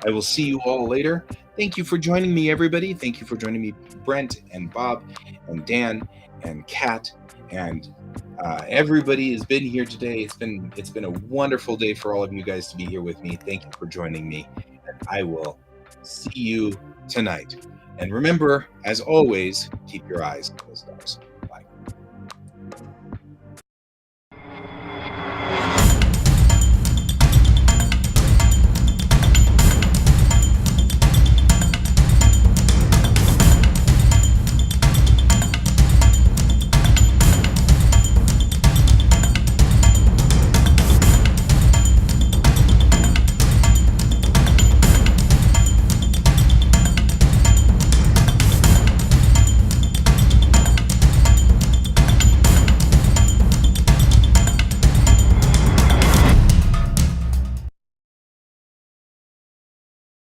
I will see you all later. Thank you for joining me, everybody. Thank you for joining me, Brent and Bob and Dan and Kat and everybody has been here today. It's been a wonderful day for all of you guys to be here with me. Thank you for joining me. And I will see you tonight. And remember, as always, keep your eyes on the stars.